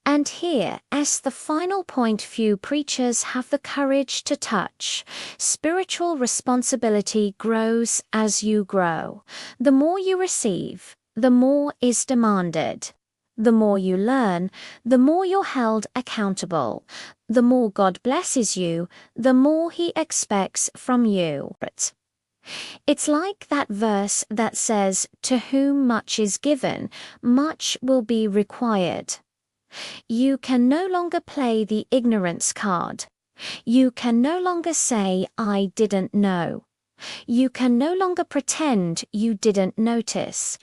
And here's the final point few preachers have the courage to touch. Spiritual responsibility grows as you grow. The more you receive, the more is demanded. The more you learn, the more you're held accountable. The more God blesses you, the more He expects from you. It's like that verse that says, "To whom much is given, much will be required." You can no longer play the ignorance card. You can no longer say, "I didn't know." You can no longer pretend you didn't notice.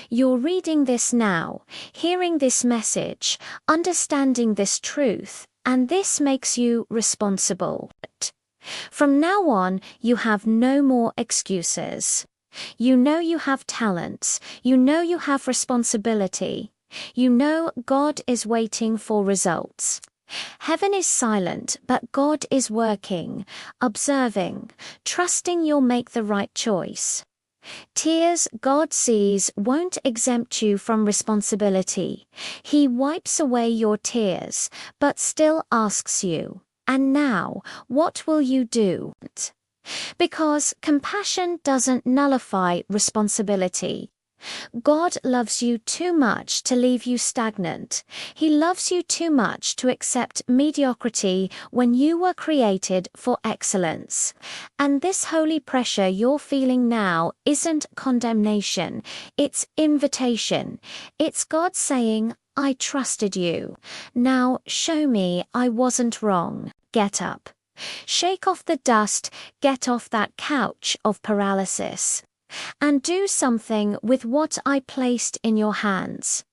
You're reading this now, hearing this message, understanding this truth, and this makes you responsible. From now on, you have no more excuses. You know you have talents. You know you have responsibility. You know God is waiting for results. Heaven is silent, but God is working, observing, trusting you'll make the right choice. Tears God sees won't exempt you from responsibility. He wipes away your tears, but still asks you, "And now, what will you do?" Because compassion doesn't nullify responsibility. God loves you too much to leave you stagnant. He loves you too much to accept mediocrity when you were created for excellence. And this holy pressure you're feeling now isn't condemnation, it's invitation. It's God saying, "I trusted you. Now show me I wasn't wrong." Get up. Shake off the dust, get off that couch of paralysis. And do something with what I placed in your hands.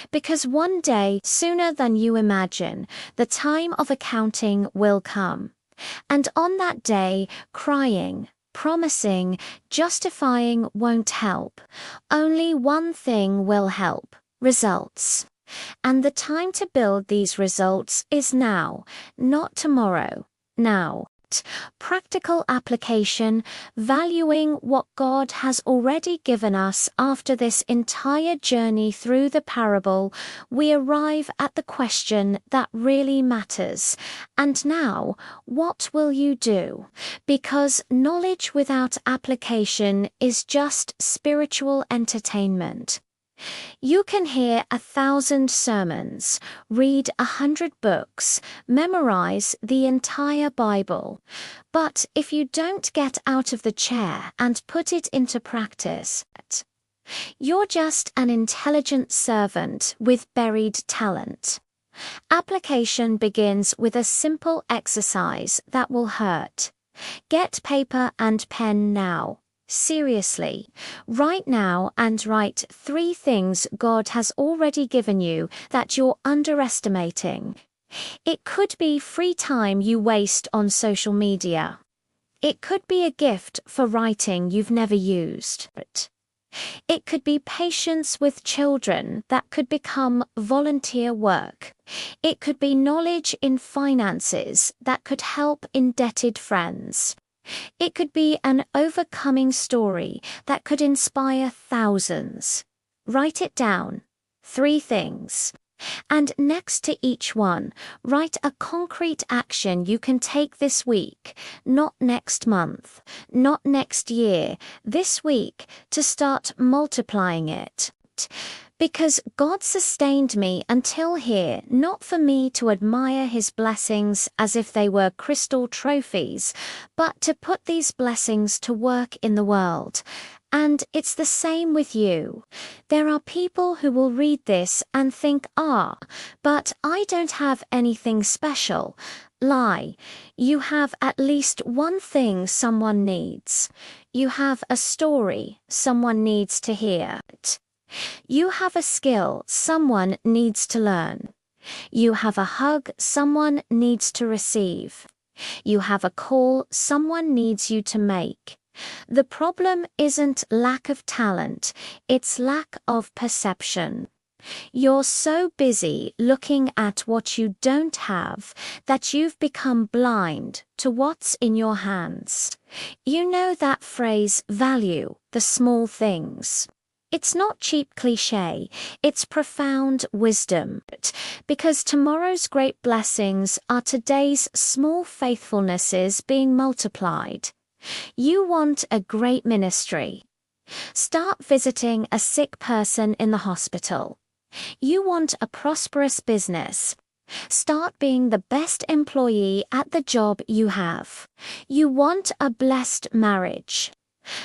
Because one day, sooner than you imagine, the time of accounting will come. And on that day, crying, promising, justifying won't help. Only one thing will help: results. And the time to build these results is now, not tomorrow. Now. Practical application, valuing what God has already given us after this entire journey through the parable, we arrive at the question that really matters. And now, what will you do? Because knowledge without application is just spiritual entertainment. You can hear 1,000 sermons, read 100 books, memorize the entire Bible. But if you don't get out of the chair and put it into practice, you're just an intelligent servant with buried talent. Application begins with a simple exercise that will hurt. Get paper and pen now. Seriously, right now, and write 3 things God has already given you that you're underestimating. It could be free time you waste on social media. It could be a gift for writing you've never used. It could be patience with children that could become volunteer work. It could be knowledge in finances that could help indebted friends. It could be an overcoming story that could inspire thousands. Write it down. 3 things. And next to each one, write a concrete action you can take this week, not next month, not next year, this week, to start multiplying it. Because God sustained me until here, not for me to admire His blessings as if they were crystal trophies, but to put these blessings to work in the world. And it's the same with you. There are people who will read this and think, but I don't have anything special. Lie. You have at least one thing someone needs. You have a story someone needs to hear. You have a skill someone needs to learn. You have a hug someone needs to receive. You have a call someone needs you to make. The problem isn't lack of talent, it's lack of perception. You're so busy looking at what you don't have that you've become blind to what's in your hands. You know that phrase, value the small things. It's not cheap cliché, it's profound wisdom, because tomorrow's great blessings are today's small faithfulnesses being multiplied. You want a great ministry. Start visiting a sick person in the hospital. You want a prosperous business. Start being the best employee at the job you have. You want a blessed marriage.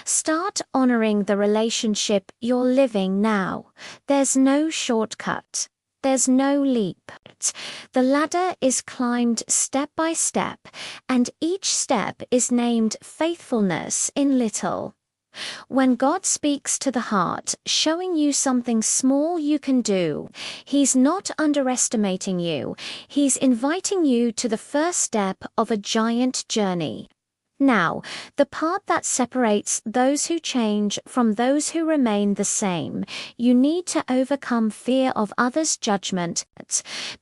Start honoring the relationship you're living now. There's no shortcut. There's no leap. The ladder is climbed step by step, and each step is named faithfulness in little. When God speaks to the heart, showing you something small you can do, He's not underestimating you. He's inviting you to the first step of a giant journey. Now, the part that separates those who change from those who remain the same, you need to overcome fear of others' judgment,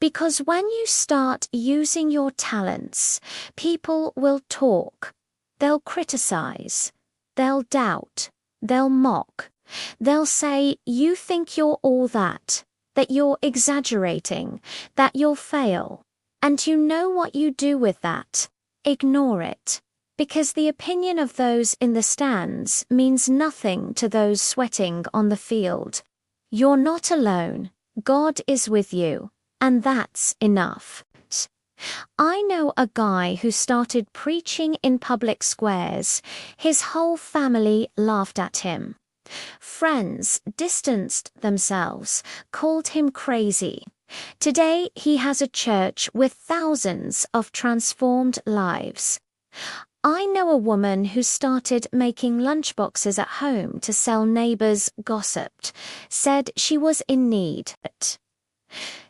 because when you start using your talents, people will talk, they'll criticize, they'll doubt, they'll mock, they'll say you think you're all that you're exaggerating, that you'll fail, and you know what you do with that. Ignore it. Because the opinion of those in the stands means nothing to those sweating on the field. You're not alone. God is with you, and that's enough. I know a guy who started preaching in public squares. His whole family laughed at him. Friends distanced themselves, called him crazy. Today he has a church with thousands of transformed lives. I know a woman who started making lunchboxes at home to sell. Neighbors gossiped, said she was in need.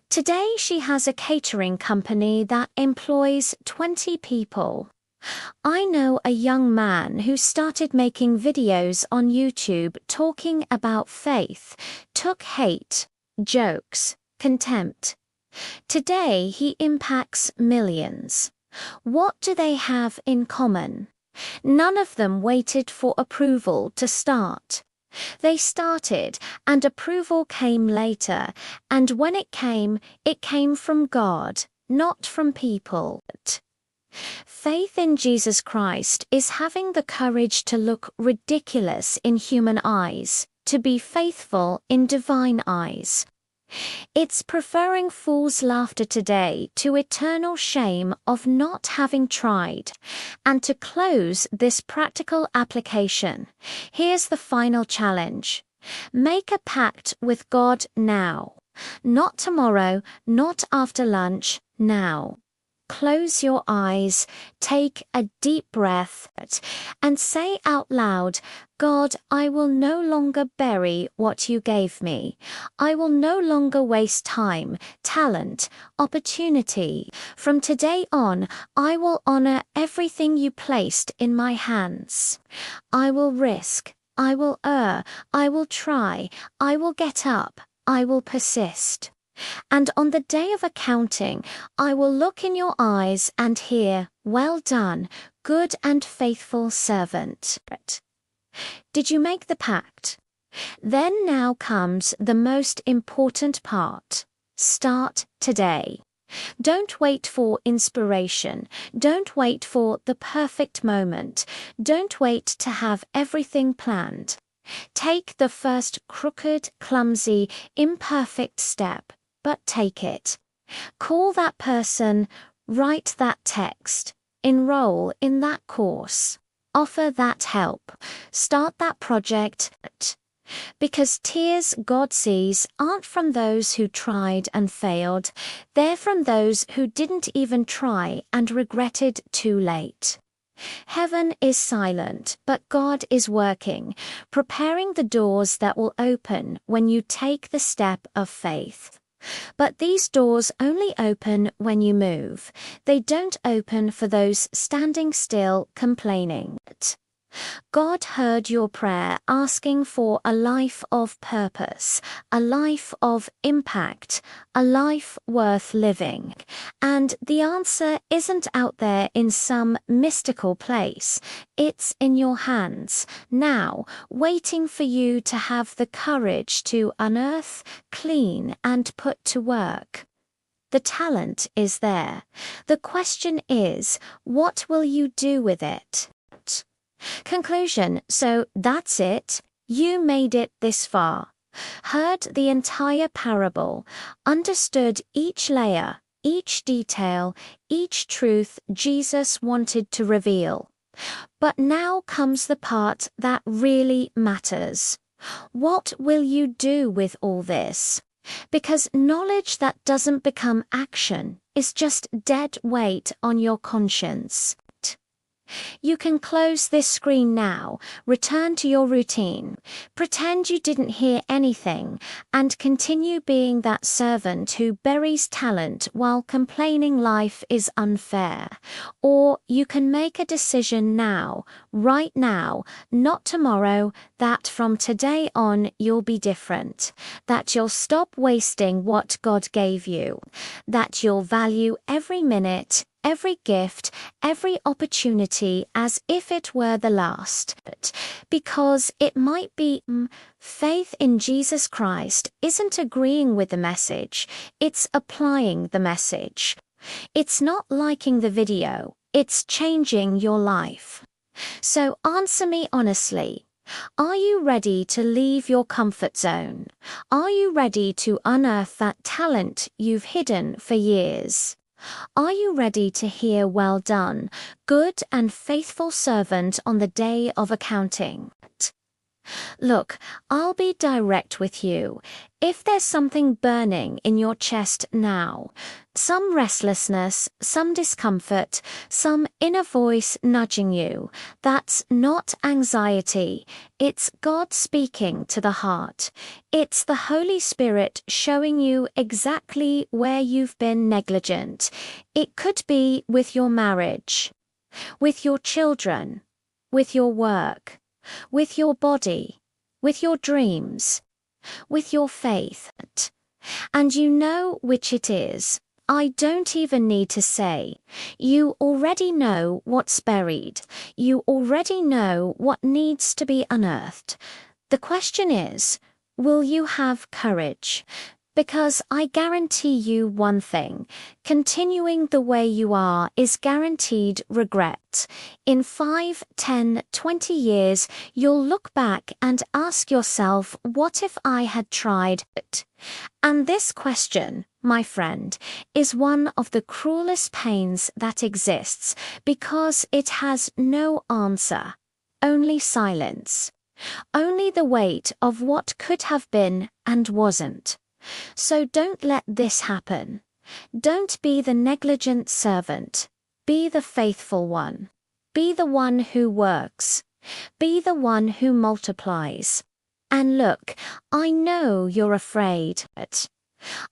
Today she has a catering company that employs 20 people. I know a young man who started making videos on YouTube talking about faith, took hate, jokes, contempt. Today he impacts millions. What do they have in common? None of them waited for approval to start. They started, and approval came later, and when it came from God, not from people. Faith in Jesus Christ is having the courage to look ridiculous in human eyes, to be faithful in divine eyes. It's preferring fool's laughter today to eternal shame of not having tried. And to close this practical application, here's the final challenge. Make a pact with God now. Not tomorrow, not after lunch, now. Close your eyes, take a deep breath, and say out loud, God, I will no longer bury what you gave me. I will no longer waste time, talent, opportunity. From today on, I will honor everything you placed in my hands. I will risk, I will err, I will try, I will get up, I will persist. And on the day of accounting, I will look in your eyes and hear, well done, good and faithful servant. Did you make the pact? Then now comes the most important part. Start today. Don't wait for inspiration. Don't wait for the perfect moment. Don't wait to have everything planned. Take the first crooked, clumsy, imperfect step. But take it. Call that person, write that text, enroll in that course, offer that help, start that project. Because tears God sees aren't from those who tried and failed, they're from those who didn't even try and regretted too late. Heaven is silent, but God is working, preparing the doors that will open when you take the step of faith. But these doors only open when you move. They don't open for those standing still complaining. God heard your prayer asking for a life of purpose, a life of impact, a life worth living. And the answer isn't out there in some mystical place. It's in your hands, now, waiting for you to have the courage to unearth, clean, and put to work. The talent is there. The question is, what will you do with it? Conclusion. So that's it. You made it this far. Heard the entire parable, understood each layer, each detail, each truth Jesus wanted to reveal. But now comes the part that really matters. What will you do with all this? Because knowledge that doesn't become action is just dead weight on your conscience. You can close this screen now, return to your routine, pretend you didn't hear anything, and continue being that servant who buries talent while complaining life is unfair. Or you can make a decision now, right now, not tomorrow, that from today on you'll be different, that you'll stop wasting what God gave you, that you'll value every minute, every gift, every opportunity as if it were the last. Because it might be faith in Jesus Christ isn't agreeing with the message, it's applying the message. It's not liking the video, it's changing your life. So answer me honestly. Are you ready to leave your comfort zone? Are you ready to unearth that talent you've hidden for years? Are you ready to hear "Well done, good and faithful servant" on the day of accounting? Look, I'll be direct with you. If there's something burning in your chest now, some restlessness, some discomfort, some inner voice nudging you, that's not anxiety. It's God speaking to the heart. It's the Holy Spirit showing you exactly where you've been negligent. It could be with your marriage, with your children, with your work, with your body, with your dreams, with your faith. And you know which it is. I don't even need to say. You already know what's buried. You already know what needs to be unearthed. The question is, will you have courage? Because I guarantee you one thing, continuing the way you are is guaranteed regret. In 5, 10, 20 years, you'll look back and ask yourself, what if I had tried it? And this question, my friend, is one of the cruelest pains that exists because it has no answer, only silence, only the weight of what could have been and wasn't. So don't let this happen. Don't be the negligent servant. Be the faithful one. Be the one who works. Be the one who multiplies. And look, I know you're afraid.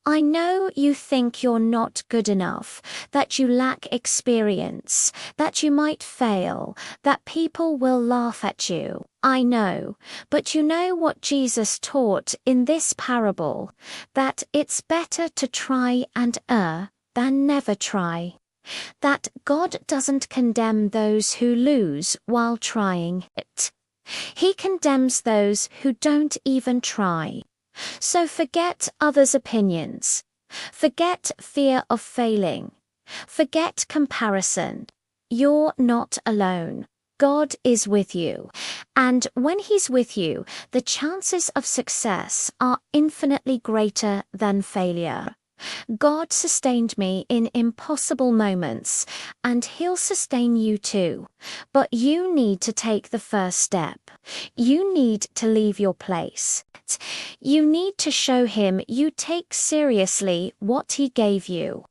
I know you think you're not good enough, that you lack experience, that you might fail, that people will laugh at you. I know, but you know what Jesus taught in this parable, that it's better to try and err than never try. That God doesn't condemn those who lose while trying it. He condemns those who don't even try. So forget others' opinions. Forget fear of failing. Forget comparison. You're not alone. God is with you. And when He's with you, the chances of success are infinitely greater than failure. God sustained me in impossible moments, and He'll sustain you too. But you need to take the first step. You need to leave your place. You need to show him you take seriously what he gave you.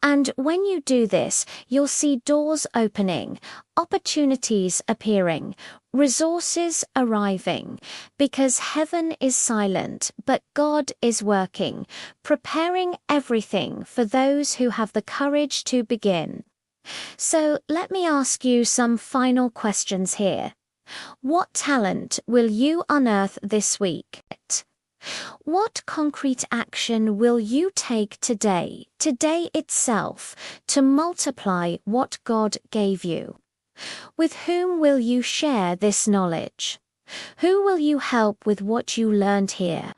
And when you do this, you'll see doors opening, opportunities appearing, resources arriving, because heaven is silent, but God is working, preparing everything for those who have the courage to begin. So let me ask you some final questions here. What talent will you unearth this week? What concrete action will you take today itself, to multiply what God gave you? With whom will you share this knowledge? Who will you help with what you learned here?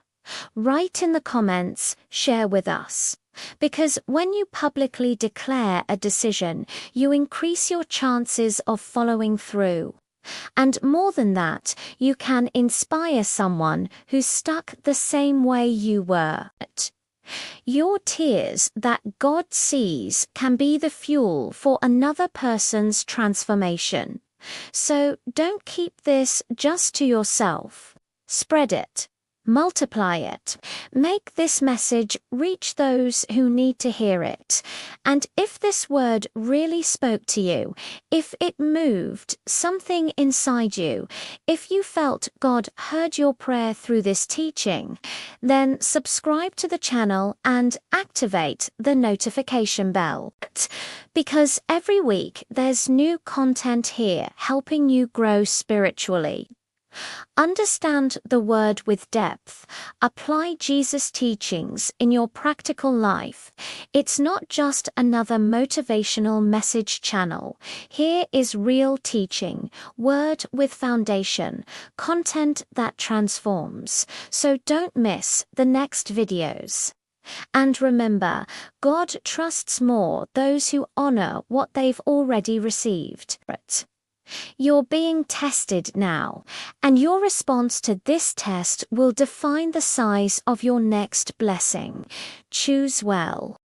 Write in the comments, share with us. Because when you publicly declare a decision, you increase your chances of following through. And more than that, you can inspire someone who's stuck the same way you were. Your tears that God sees can be the fuel for another person's transformation. So don't keep this just to yourself. Spread it. Multiply it. Make this message reach those who need to hear it. And if this word really spoke to you, if it moved something inside you, if you felt God heard your prayer through this teaching, then subscribe to the channel and activate the notification bell. Because every week there's new content here helping you grow spiritually. Understand the word with depth. Apply Jesus' teachings in your practical life. It's not just another motivational message channel. Here is real teaching, word with foundation, content that transforms. So don't miss the next videos. And remember, God trusts more those who honor what they've already received. You're being tested now, and your response to this test will define the size of your next blessing. Choose well.